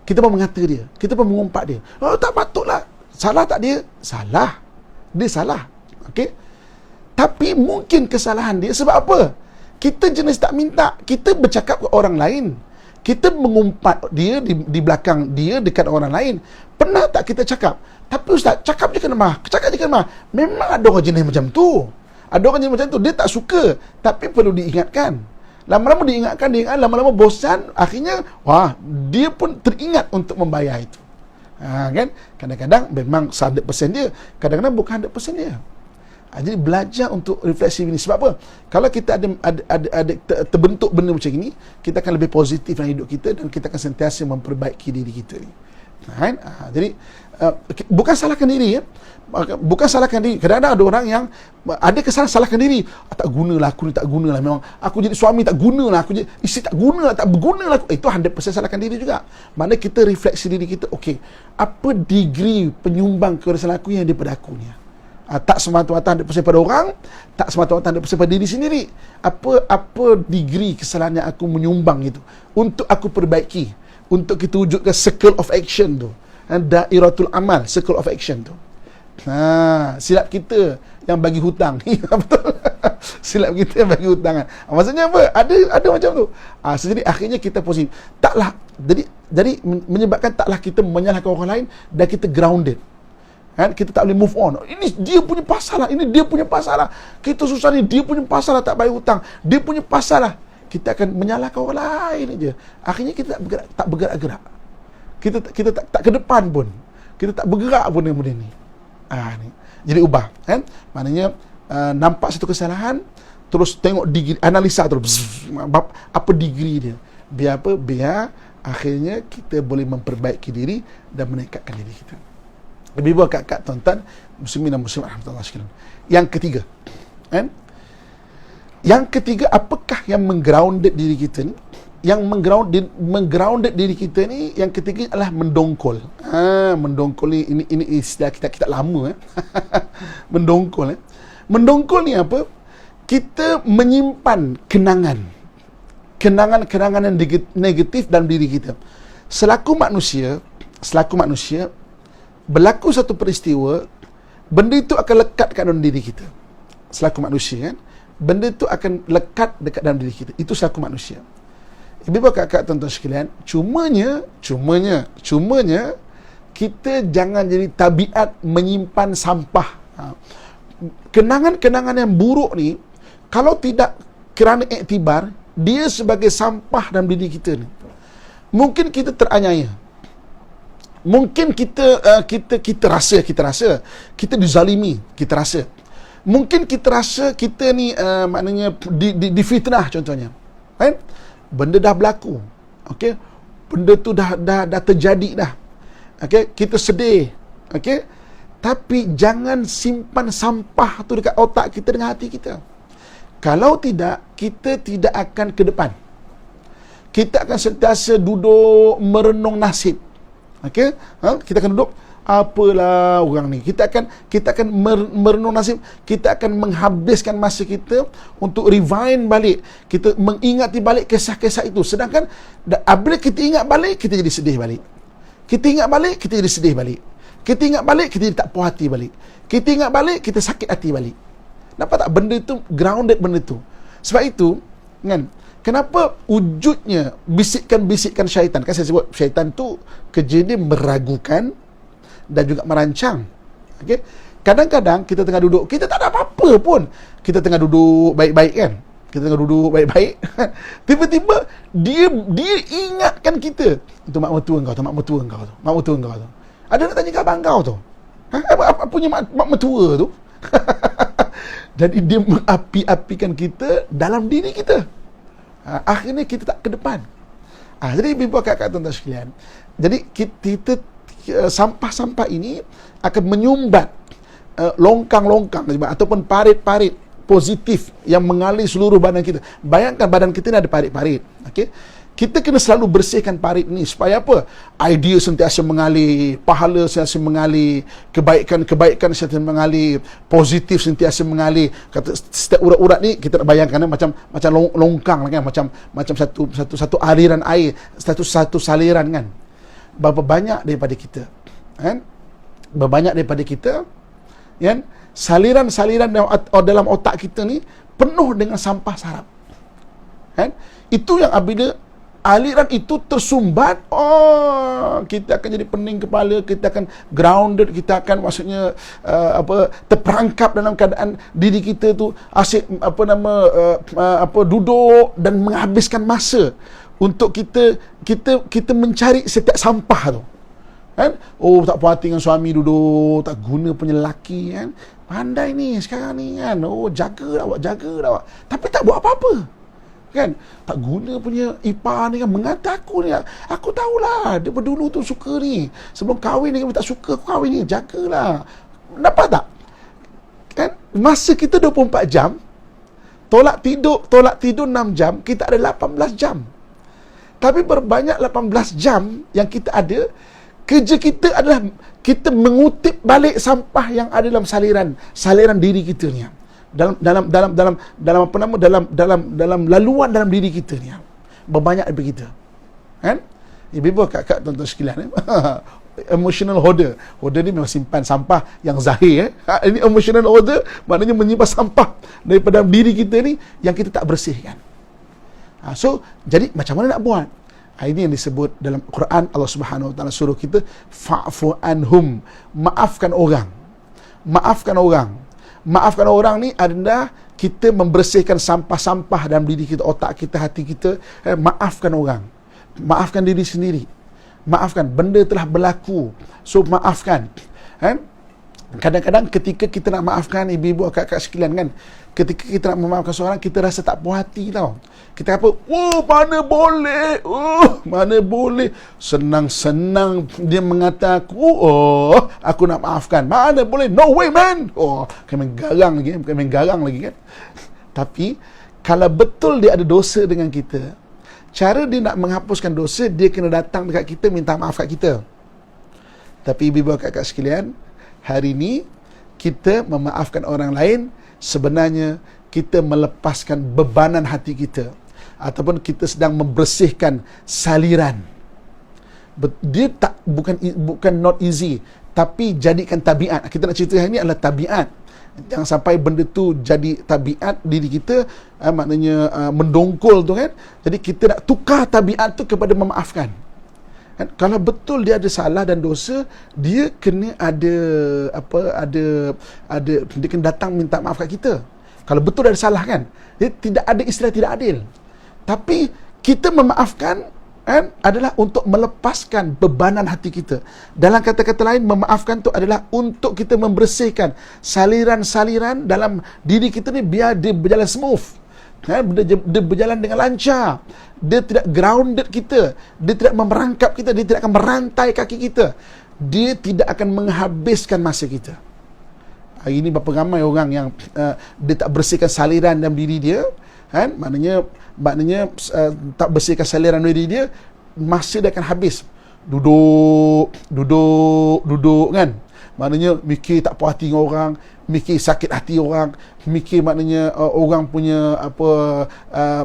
Kita pun mengata dia. Kita pun mengumpat dia. Oh, tak patutlah. Salah tak dia? Salah. Dia salah. Okey? Tapi mungkin kesalahan dia sebab apa? Kita jenis tak minta. Kita bercakap ke orang lain. Kita mengumpat dia di belakang dia dekat orang lain. Pernah tak kita cakap? Tapi ustaz, cakap je kena marah. Memang ada orang jenis macam tu. Dia tak suka. Tapi perlu diingatkan. Lama-lama diingatkan, lama-lama bosan. Akhirnya, dia pun teringat untuk membayar itu. Kan? Kadang-kadang memang 100% dia. Kadang-kadang bukan 100% dia. Jadi belajar untuk refleksi ini. Sebab apa? Kalau kita ada terbentuk benda macam ini, kita akan lebih positif dalam hidup kita dan kita akan sentiasa memperbaiki diri kita ni. Jadi bukan salahkan diri ya. Bukan salahkan diri. Kadang-kadang ada orang yang ada kesalahan salahkan diri. Tak gunalah aku ni, tak gunalah. Memang aku jadi suami tak gunalah, aku jadi isteri tak gunalah, tak bergunalah aku. Itu 100% salahkan diri juga. Maknanya kita refleksi diri kita, okey, apa degree penyumbang kesalahan aku yang daripada aku ni? Tak semata-mata 100% pada orang, tak semata-mata 100% pada diri sendiri. Apa degree kesalahan yang aku menyumbang itu untuk aku perbaiki, untuk kita wujudkan circle of action tu, dairatul amal, circle of action tu. Silap kita yang bagi hutang. Betul. Silap kita yang bagi hutang. Maksudnya apa? Ada macam tu. Jadi akhirnya kita positif. Taklah jadi menyebabkan taklah kita menyalahkan orang lain dan kita grounded. Kita tak boleh move on. Ini dia punya pasal lah, ini dia punya pasal lah. Kita susah ni, dia punya pasal lah, tak bayar hutang. Dia punya pasal lah. Kita akan menyalahkan orang lain je. Akhirnya kita tak bergerak-gerak. Kita tak ke depan pun. Kita tak bergerak pun dengan benda ni. Ni. Jadi ubah, kan? Maknanya nampak satu kesalahan, terus tengok degree, analisa terus apa degree dia. Biar akhirnya kita boleh memperbaiki diri dan meningkatkan diri kita. Lebih buat kat tuan-tuan muslimin dan muslimat rahmatullah sekalian. Yang ketiga, kan? Yang ketiga, apakah yang menggrounded diri kita ni? Yang menggrounded diri kita ni, yang ketiga adalah mendongkol. Mendongkol ni, ini istilah kita lama. Mendongkol. Mendongkol ni apa? Kita menyimpan kenangan yang negatif dalam diri kita. Selaku manusia, berlaku satu peristiwa, benda itu akan lekat kat dalam diri kita. Selaku manusia, kan? Benda itu akan lekat dekat dalam diri kita. Itu selaku manusia. Ibu kakak tuan-tuan sekalian, cumanya kita jangan jadi tabiat menyimpan sampah. Kenangan-kenangan yang buruk ni, kalau tidak kerana iktibar, dia sebagai sampah dalam diri kita ni. Mungkin kita teraniaya. Mungkin kita rasa kita dizalimi, kita rasa. Mungkin kita rasa kita ni maknanya difitnah contohnya. Kan? Benda dah berlaku. Okey. Benda tu dah terjadi dah. Okey, kita sedih. Okey. Tapi jangan simpan sampah tu dekat otak kita dengan hati kita. Kalau tidak, kita tidak akan ke depan. Kita akan sentiasa duduk merenung nasib. Okey? Kita akan duduk, apalah orang ni. Kita akan merenung nasib. Kita akan menghabiskan masa kita untuk rewind balik. Kita mengingati balik kisah-kisah itu. Sedangkan apabila kita ingat balik, kita jadi sedih balik. Kita ingat balik, kita jadi sedih balik. Kita ingat balik, kita jadi tak puas hati balik. Kita ingat balik, kita sakit hati balik. Nampak tak? Benda itu grounded, benda itu. Sebab itu, kan, kenapa wujudnya bisikan-bisikan syaitan? Kan saya sebut syaitan tu kerja dia meragukan dan juga merancang. Okey. Kadang-kadang kita tengah duduk, kita tak ada apa-apa pun. Kita tengah duduk baik-baik kan? Kita tengah duduk baik-baik. Tiba-tiba dia ingatkan kita. Itu mak mertua kau tu, mak mertua kau tu. Mak mertua kau tu. Ada nak tanya khabar kau tu. Apa punya mak mertua tu? Jadi dia mengapi-apikan kita dalam diri kita. Akhirnya kita tak ke depan. Jadi ibu kakak tuan-tuan sekalian. Jadi kita sampah-sampah ini akan menyumbat longkang-longkang ataupun parit-parit positif yang mengalir seluruh badan kita. Bayangkan badan kita ni ada parit-parit. Okey. Kita kena selalu bersihkan parit ni supaya apa? Idea sentiasa mengalir, pahala sentiasa mengalir, kebaikan sentiasa mengalir, positif sentiasa mengalir. Kata setiap urat-urat ni kita nak bayangkan macam longkang kan, macam satu aliran air, satu saliran kan. Berapa banyak daripada kita, kan? Berbanyak daripada kita, kan? Saliran-saliran dalam otak kita ni penuh dengan sampah sarap. Kan? Itu yang apabila aliran itu tersumbat, kita akan jadi pening kepala, kita akan grounded, kita akan maksudnya terperangkap dalam keadaan diri kita tu asyik duduk dan menghabiskan masa untuk kita mencari setiap sampah tu. Kan? Tak puas hati dengan suami, duduk tak guna punya lelaki kan. Pandai ni sekarang ni kan. Jaga awak. Tapi tak buat apa-apa. kan. Tak guna punya ipar ni kan mengata aku ni. Aku tahulah dia dulu tu suka ni. Sebelum kahwin ni tak suka aku kahwin ni. Jagalah. Nampak tak? Kan? Masa kita 24 jam, tolak tidur 6 jam, kita ada 18 jam. Tapi berbanyak 18 jam yang kita ada, kerja kita adalah kita mengutip balik sampah yang ada dalam saliran diri kita ni. Dalam laluan dalam diri kita ni. Berbanyak daripada kita. Kan? Ibu kakak tuan-tuan sekalian, emotional hoarder. Hoarder ni memang simpan sampah yang zahir. Ini emotional hoarder, maknanya menyimpan sampah daripada diri kita ni yang kita tak bersihkan. So, jadi macam mana nak buat? Ini yang disebut dalam Quran, Allah Subhanahu Wa Taala suruh kita fa'fu anhum, maafkan orang. Maafkan orang. Maafkan orang ni adalah kita membersihkan sampah-sampah dalam diri kita, otak kita, hati kita. Maafkan orang. Maafkan diri sendiri. Maafkan, benda telah berlaku. So, maafkan. Kadang-kadang ketika kita nak maafkan ibu-ibu, kakak sekalian kan, ketika kita nak memaafkan seorang, kita rasa tak puas hati tau. Kita apa? Mana boleh? Mana boleh? Senang-senang dia mengata aku, aku nak maafkan. Mana boleh? No way, man! Kami garang lagi kan. Tapi, kalau betul dia ada dosa dengan kita, cara dia nak menghapuskan dosa, dia kena datang dekat kita, minta maaf kat kita. Tapi ibu-ibu kakak sekalian, hari ini kita memaafkan orang lain, sebenarnya kita melepaskan bebanan hati kita, ataupun kita sedang membersihkan saliran. Dia bukan not easy, tapi jadikan tabiat. Kita nak cerita hari ini adalah tabiat. Jangan sampai benda tu jadi tabiat diri kita, maknanya mendongkol tu kan. Jadi kita nak tukar tabiat tu kepada memaafkan. Kan? Kalau betul dia ada salah dan dosa, dia kena dia kena datang minta maaf kat kita. Kalau betul ada salah kan, dia tidak ada istilah tidak adil. Tapi kita memaafkan kan, adalah untuk melepaskan bebanan hati kita. Dalam kata-kata lain, memaafkan tu adalah untuk kita membersihkan saliran-saliran dalam diri kita ni biar dia berjalan smooth. Dia berjalan dengan lancar. Dia tidak grounded kita. Dia tidak memerangkap kita. Dia tidak akan merantai kaki kita. Dia tidak akan menghabiskan masa kita. Hari ini berapa ramai orang yang dia tak bersihkan saliran dalam diri dia, kan? Maknanya tak bersihkan saliran diri dia, masa dia akan habis. Duduk kan? Maknanya mikir tak puas hati dengan orang, mikir sakit hati orang, mikir maknanya orang punya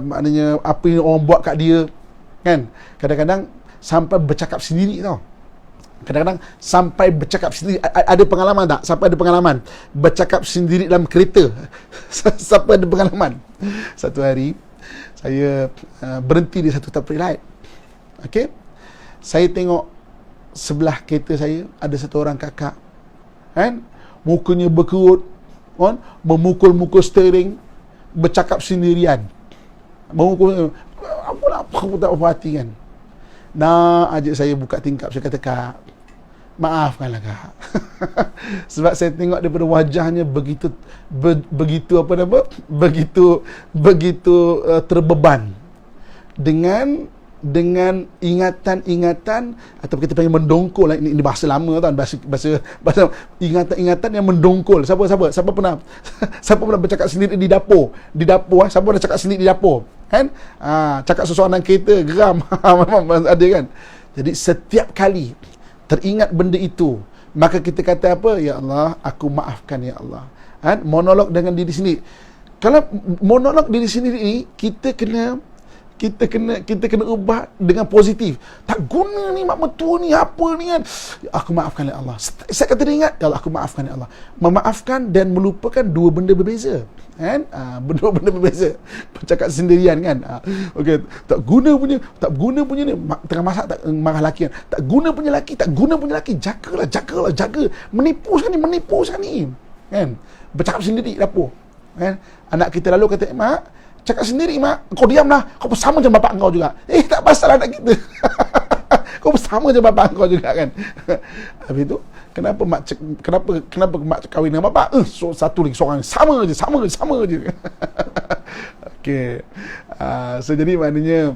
maknanya apa yang orang buat kat dia, kan? Kadang-kadang sampai bercakap sendiri tau. Kadang-kadang sampai bercakap sendiri. Ada pengalaman tak? Sampai ada pengalaman bercakap sendiri dalam kereta. Sampai ada pengalaman. Satu hari saya berhenti di satu traffic light. Okey. Saya tengok sebelah kereta saya ada satu orang kakak, kan? Mukanya berkerut, kan? Memukul-mukul steering, bercakap sendirian. Aku tak apa hati kan. Nak ajak saya buka tingkap, saya kata, "Kak, maafkanlah Kak." Sebab saya tengok daripada wajahnya begitu terbeban dengan ingatan-ingatan, atau kita panggil mendongkol. Ini bahasa lama tau, bahasa ingatan-ingatan yang mendongkol. Siapa pernah bercakap sendiri di dapur? Siapa pernah cakap sendiri di dapur? Kan? Cakap sesuatu dalam kereta, geram. Memang ada kan? Jadi setiap kali teringat benda itu, maka kita kata apa? Ya Allah, aku maafkan ya Allah. Kan? Monolog dengan diri sendiri. Kalau monolog diri sendiri ni, kita kena ubah dengan positif. Tak guna ni mak mertua ni, apa ni kan. Aku maafkan ya Allah. Saya kata dia ingat, ya Allah, aku maafkan ya Allah. Memaafkan dan melupakan dua benda berbeza. Kan? Dua benda berbeza. Bercakap sendirian kan. Okey, tak guna punya ni. Tengah masak tak marah laki kan. Tak guna punya laki. Jaga. Menipu sekarang ni. Kan? Bercakap sendiri dapur. Kan? Anak kita lalu kata, "Mak, cakap sendiri mak, kau diamlah, kau pun sama macam bapak kau juga." Tak pasal anak kita. Kau pun sama macam bapak kau juga kan. Habis tu, kenapa mak kahwin dengan bapak? So, satu lagi seorang sama je. Okey. So jadi maknanya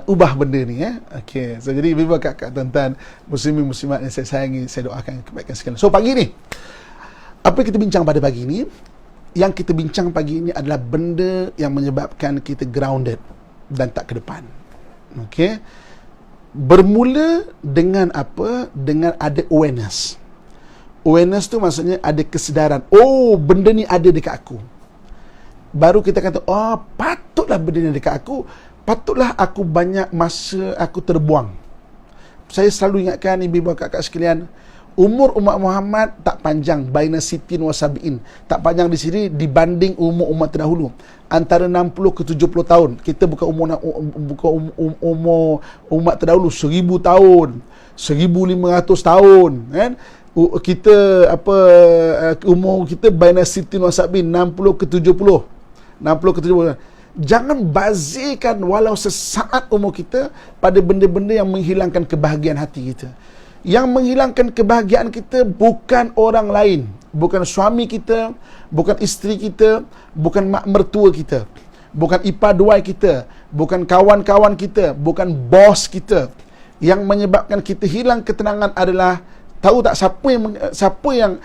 ubah benda ni Okey. So jadi bimbang kakak tuan-tuan muslimin muslimat yang saya sayangi, saya doakan kebaikan sekalian. So pagi ni apa yang kita bincang pada pagi ni? Yang kita bincang pagi ini adalah benda yang menyebabkan kita grounded dan tak ke depan. Okey. Bermula dengan apa? Dengan ada awareness. Awareness tu maksudnya ada kesedaran. Oh, benda ni ada dekat aku. Baru kita kata, oh, patutlah benda ni dekat aku. Patutlah aku banyak masa aku terbuang. Saya selalu ingatkan ibu bapa kakak sekalian, umur umat Muhammad tak panjang, baina sitin wa sabiin. Tak panjang di sini dibanding umur umat terdahulu. Antara 60 ke 70 tahun. Kita bukan umur umat terdahulu 1000 tahun, 1500 tahun, kan? Kita umur kita baina sitin wa sabiin, 60 ke 70. 60 ke 70. Jangan bazirkan walau sesaat umur kita pada benda-benda yang menghilangkan kebahagiaan hati kita. Yang menghilangkan kebahagiaan kita bukan orang lain, bukan suami kita, bukan isteri kita, bukan mak mertua kita, bukan ipar duai kita, bukan kawan-kawan kita, bukan bos kita. Yang menyebabkan kita hilang ketenangan adalah, tahu tak siapa yang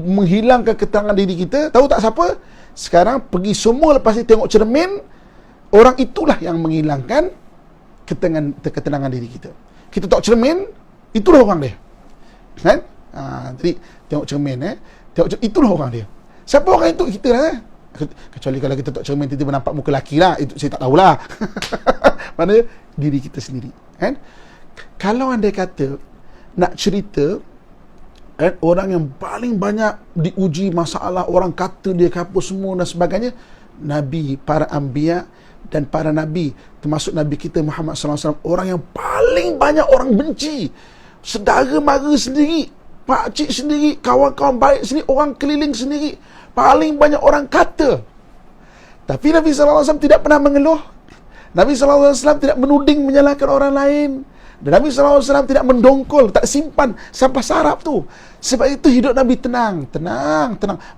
menghilangkan ketenangan diri kita? Tahu tak siapa? Sekarang pergi semua lepas ni tengok cermin, orang itulah yang menghilangkan ketenangan diri kita. Kita tengok cermin, itulah orang dia. Kan? Jadi tengok cermin itulah orang dia. Siapa orang itu? Kita lah. Kecuali kalau kita tengok cermin tiba-tiba nampak muka lelaki lah, itu saya tak tahulah. Maknanya diri kita sendiri. Kan? Kalau anda kata nak cerita orang yang paling banyak diuji masalah, orang kata dia apa semua dan sebagainya, Nabi, para anbiya dan para nabi, termasuk Nabi kita Muhammad SAW, orang yang paling banyak orang benci. Saudara mara sendiri, pakcik sendiri, kawan-kawan baik sendiri, orang keliling sendiri, paling banyak orang kata. Tapi Nabi SAW tidak pernah mengeluh. Nabi SAW tidak menuding menyalahkan orang lain. Dan Nabi SAW tidak mendongkol, tak simpan sampah sarap tu. Sebab itu hidup Nabi tenang.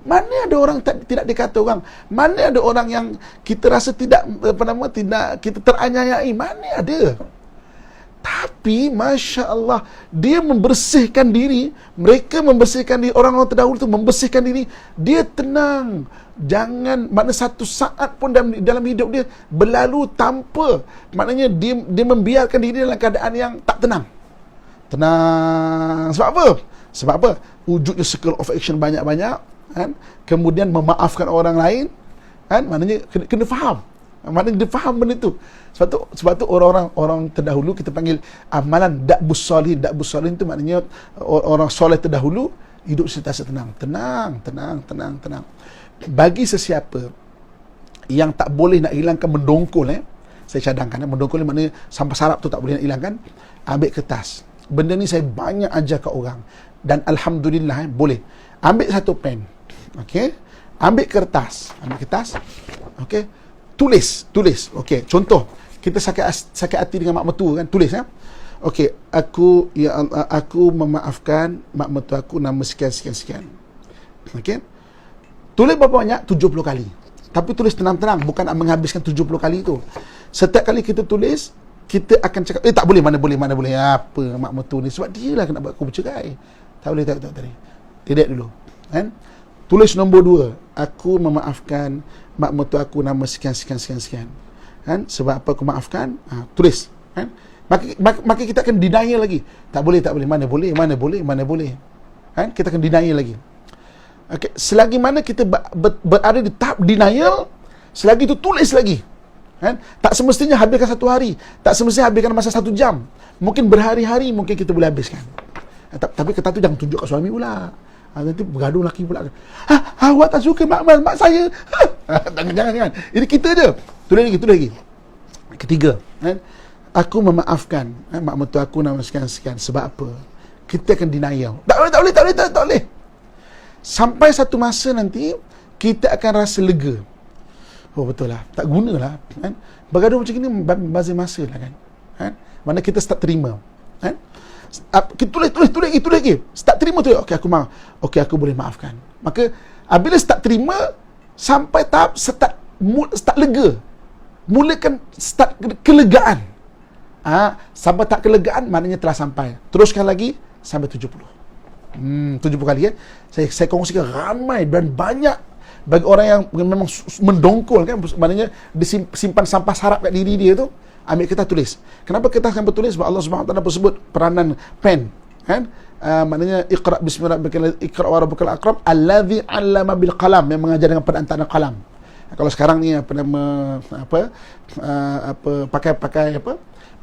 Mana ada orang tidak dikata orang? Mana ada orang yang kita rasa tidak kita teranyai? Mana ada? Tapi Masya Allah, dia membersihkan diri. Mereka membersihkan diri, orang-orang terdahulu tu membersihkan diri. Dia tenang. Jangan, makna satu saat pun dalam hidup dia berlalu tanpa, maknanya dia membiarkan diri dalam keadaan yang tak tenang. Sebab apa? Wujudnya circle of action banyak-banyak, kan? Kemudian memaafkan orang lain, kan? Maknanya kena faham. Maknanya dia faham benda tu. Sebab tu orang terdahulu kita panggil amalan da'bus salihin. Da'bus salihin tu maknanya orang soleh terdahulu hidup sentiasa tenang. Tenang. Bagi sesiapa yang tak boleh nak hilangkan mendongkol, saya cadangkan, mendongkol maknanya sampah sarap tu tak boleh nak hilangkan, ambil kertas. Benda ni saya banyak ajar kat orang, dan Alhamdulillah boleh. Ambil satu pen, okey, ambil kertas, okey, tulis, okey. Contoh, kita sakit hati dengan mak mertua, kan, tulis, okey, aku memaafkan mak mertua aku nama sekian. Okey, tulis berapa banyak? 70 kali. Tapi tulis tenang-tenang, bukan nak menghabiskan 70 kali tu. Setiap kali kita tulis, kita akan cakap, tak boleh, mana boleh. Apa mak mertua ni? Sebab dia lah kena buat aku bercerai. Tak boleh, tak. Tidak dulu. Kan? Tulis nombor 2. Aku memaafkan mak mertua aku nama sekian. Kan? Sebab apa aku maafkan? Tulis. Kan? Maka kita akan denial lagi. Tak boleh. Mana boleh. Kan? Kita akan denial lagi. Okay. Selagi mana kita berada di tahap denial, selagi itu tulis lagi. Kan? Tak semestinya habiskan 1 hari, tak semestinya habiskan masa 1 jam. Mungkin berhari-hari mungkin kita boleh habiskan. Tapi kata tu jangan tunjuk kat suami pula. Nanti bergaduh laki pula. Awak tak suka mak saya. Jangan. Ini kita je. Tulis lagi. Ketiga, kan? Aku memaafkan mak mertua aku nama sekian. Sebab apa? Kita akan denial. Tak boleh. Sampai satu masa nanti kita akan rasa lega. Oh betul lah, tak gunalah, kan? Bergaduh macam ni bazir masa lah, kan? Mana kita start terima, kan? Kita tulis lagi. Start terima tu. Okey, aku boleh maafkan. Maka apabila start terima, sampai tahap start start lega. Mulakan start kelegaan. Sampai tak kelegaan, maknanya telah sampai. Teruskan lagi sampai 70. 70 kali Saya kongsikan ramai dan banyak bagi orang yang memang mendongkol kan, maknanya disimpan sampah sarap kat diri dia tu, ambil kertas tulis. Kenapa kertas sampai tulis? Sebab Allah Subhanahu Wa Taala sebut peranan pen kan. Maknanya iqra bismi rabbikal iqra wa rabbukal akram allazi 'allama bil qalam, yang mengajar dengan perantaraan qalam. Kalau sekarang ni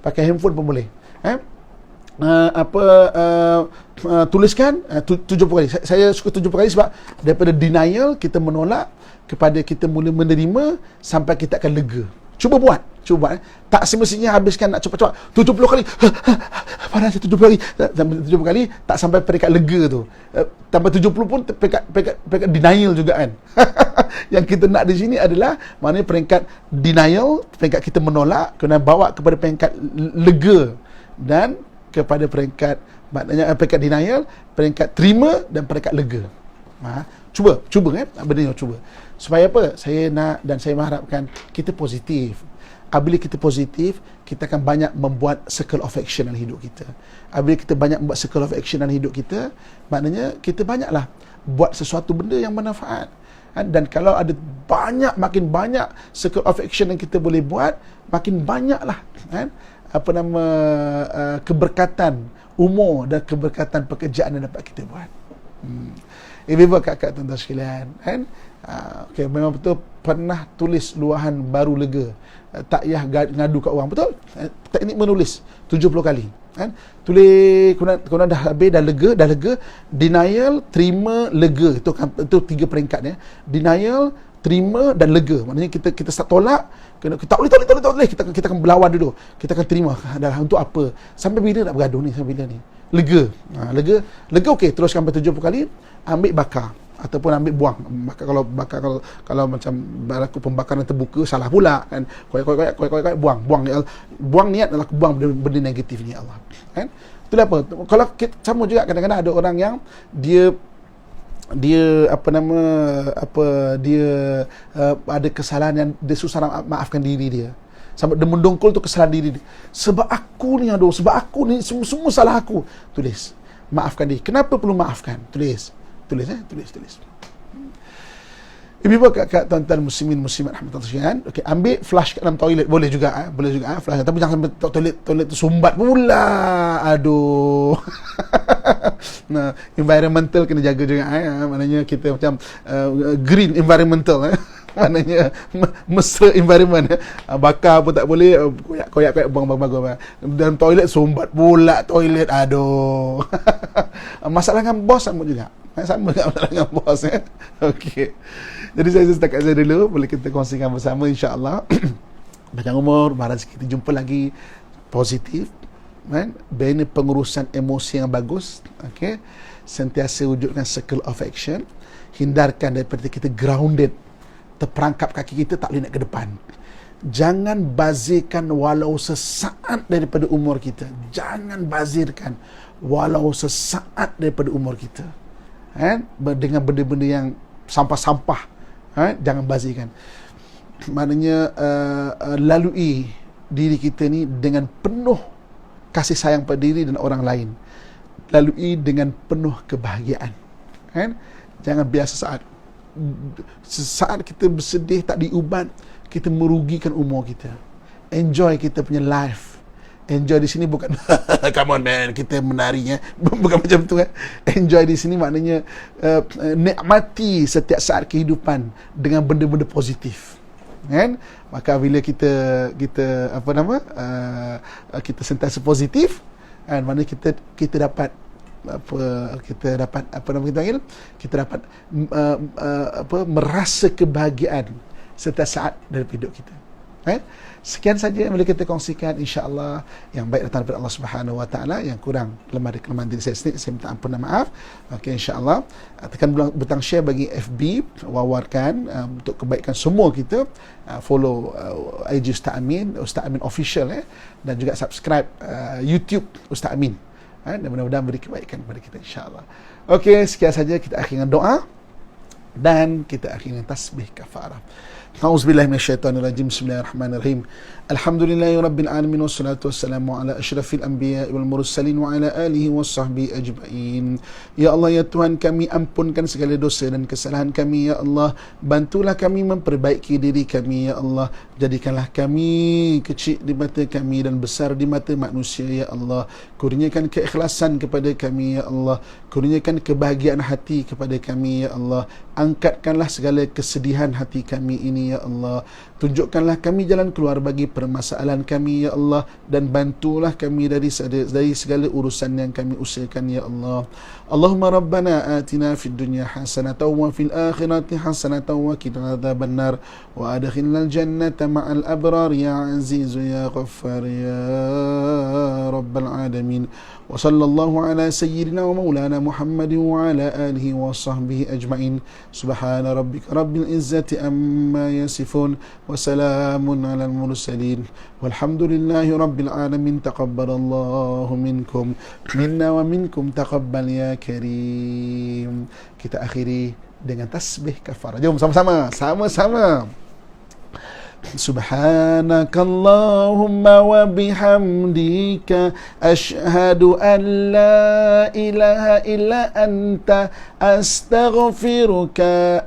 pakai handphone pun boleh. Tuliskan 70 kali. Saya suka 70 kali sebab daripada denial kita menolak kepada kita mula menerima sampai kita akan lega. Cuba buat. Tak semestinya habiskan nak cepat-cepat 70 kali. Panas 70 kali. Sampai 70 kali tak sampai peringkat lega tu. Tambah 70 pun peringkat denial juga kan. Yang kita nak di sini adalah maknanya peringkat denial, peringkat kita menolak, kena bawa kepada peringkat lega, dan kepada peringkat maknanya peringkat denial, peringkat terima dan peringkat lega. Cuba kan, benda ni cuba. Supaya apa? Saya nak dan saya mengharapkan kita positif. Apabila kita positif, kita akan banyak membuat circle of action dalam hidup kita. Apabila kita banyak membuat circle of action dalam hidup kita, maknanya kita banyaklah buat sesuatu benda yang bermanfaat. Dan kalau ada makin banyak circle of action yang kita boleh buat, makin banyaklah keberkatan umur dan keberkatan pekerjaan yang dapat kita buat. Ibu-ibu, kakak, tuan-tuan sekalian, kan? Okay, memang betul pernah tulis luahan baru lega. Tak payah ngadu kat orang. Betul? Teknik menulis 70 kali. Kan? Tulis, kuna dah habis, dah lega. Denial, terima, lega. Itu 3 peringkat ya. Denial, terima dan lega. Maknanya kita start tolak, kita tak boleh. Kita akan berlawan dulu. Kita akan terima. Dah untuk apa? Sampai bila nak bergaduh ni? Sampai bila ni? Lega. Lega okey, teruskan sampai 70 kali, ambil bakar ataupun ambil buang. Kalau macam berlaku pembakaran terbuka, salah pula kan. Koyak buang niat adalah buang benda negatif ni Allah. Kan? Itulah apa? Kalau sama juga kadang-kadang ada orang yang dia ada kesalahan yang dia susah nak maafkan diri dia. Sampai dia mendongkol tu kesalahan diri dia. Sebab aku ni semua salah aku. Tulis. Maafkan dia. Kenapa perlu maafkan? Tulis. Ibu-ibu, kakak, tuan-tuan muslimin muslimat rahmatullahi sekalian. Okey, ambil flush kat dalam toilet boleh juga flush, tapi jangan sampai toilet tu sumbat pula. Aduh. Nah, environmental kena jaga juga maknanya kita macam green environmental maknanya mesra environment. Bakar pun tak boleh, koyak buang dalam toilet sumbat pula toilet. Aduh. Masalah dengan bos sama juga. Sama dengan bos Okey. Jadi saya setakat saya dulu, boleh kita kongsikan bersama insya-Allah. Panjang umur, mari kita jumpa lagi. Positif kan, bina pengurusan emosi yang bagus. Okey. Sentiasa wujudkan circle of action. Hindarkan daripada kita grounded, terperangkap kaki kita tak boleh nak ke depan. Jangan bazirkan walau sesaat daripada umur kita. Jangan bazirkan walau sesaat daripada umur kita. Dengan benda-benda yang sampah-sampah, jangan bazirkan. Maknanya lalui diri kita ni dengan penuh kasih sayang pada diri dan orang lain. Lalui dengan penuh kebahagiaan. Jangan biasa sesaat kita bersedih tak diubat, kita merugikan umur kita. Enjoy kita punya life. Enjoy di sini bukan come on man, kita menarinya, bukan macam tu kan. Enjoy di sini maknanya nikmati setiap saat kehidupan dengan benda-benda positif. Kan? Maka bila kita kita sentiasa positif, kan, maknanya kita dapat merasa kebahagiaan setiap saat dari hidup kita. Sekian saja yang boleh kita kongsikan, insya-Allah yang baik datang daripada Allah Subhanahu Wa Taala, yang kurang lemah dari kelemahan diri saya sendiri, saya minta ampun dan maaf. Okey, insya-Allah tekan butang share bagi FB, wawarkan untuk kebaikan semua kita. Follow IG Ustaz Amin official dan juga subscribe YouTube Ustaz Amin. Dan mudah-mudahan beri kebaikan kepada kita insya-Allah. Okey, sekian saja, kita akhiri dengan doa dan kita akhiri dengan tasbih kafarah. A'udzubillahi minasyaitonirrajim. Bismillahirrahmanirrahim. Alhamdulillahirabbil alamin wassalatu wassalamu ala asyrafil anbiya'i wal mursalin wa ala alihi washabbihi ajmain. Ya Allah, ya Tuhan kami, ampunkan segala dosa dan kesalahan kami ya Allah. Bantulah kami memperbaiki diri kami ya Allah. Jadikanlah kami kecil di mata kami dan besar di mata manusia ya Allah. Kurniakan keikhlasan kepada kami ya Allah. Kurniakan kebahagiaan hati kepada kami ya Allah. Angkatkanlah segala kesedihan hati kami ini ya Allah. Tunjukkanlah kami jalan keluar bagi permasalahan kami ya Allah, dan bantulah kami dari segala urusan yang kami usahakan ya Allah. Allahumma rabbana atina fid dunya hasanatan wa fil akhirati hasanatan wa qina adzabannar wa adkhilnal jannata ma'al abrar ya aziz ya ghaffar ya rabbal alamin. Wa sallallahu ala sayyidina wa maulana Muhammadin wa ala alihi wa sahbihi ajma'in. Subhana rabbika rabbil izzati amma yasifun wa salamun alal mursalin walhamdulillahi rabbil alamin. Taqabbalallahu minkum minna wa minkum taqabbal ya karim. Kita akhiri dengan tasbih kafarah. Jom sama-sama. Subhanakallahumma wa bihamdika asyhadu an la ilaha illa anta astaghfiruka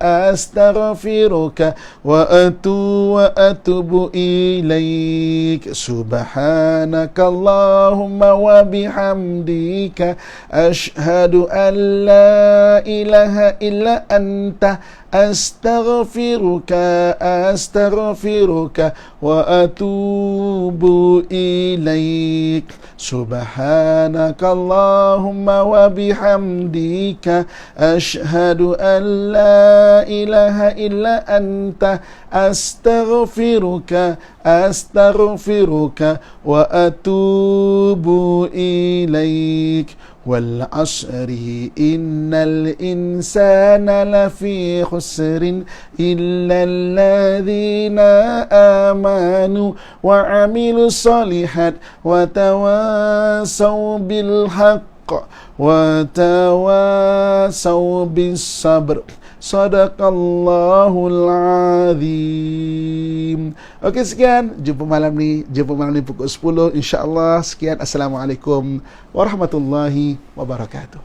wa atubu ilaik. Subhanakallahumma wa bihamdika asyhadu an la ilaha illa anta astaghfiruka wa atubu ilaik. Subhanakallahumma wa bihamdika asyhadu an la ilaha illa anta astaghfiruka wa atubu ilaik. Wal asri innal insana lafi khusrin illa alladhina amanu wa amilu salihat wa tawasaw bil haqq wa tawasaw bis sabr. Sadaqallahul azim. Okey, sekian. Jumpa malam ni pukul 10 insya-Allah. Sekian. Assalamualaikum warahmatullahi wabarakatuh.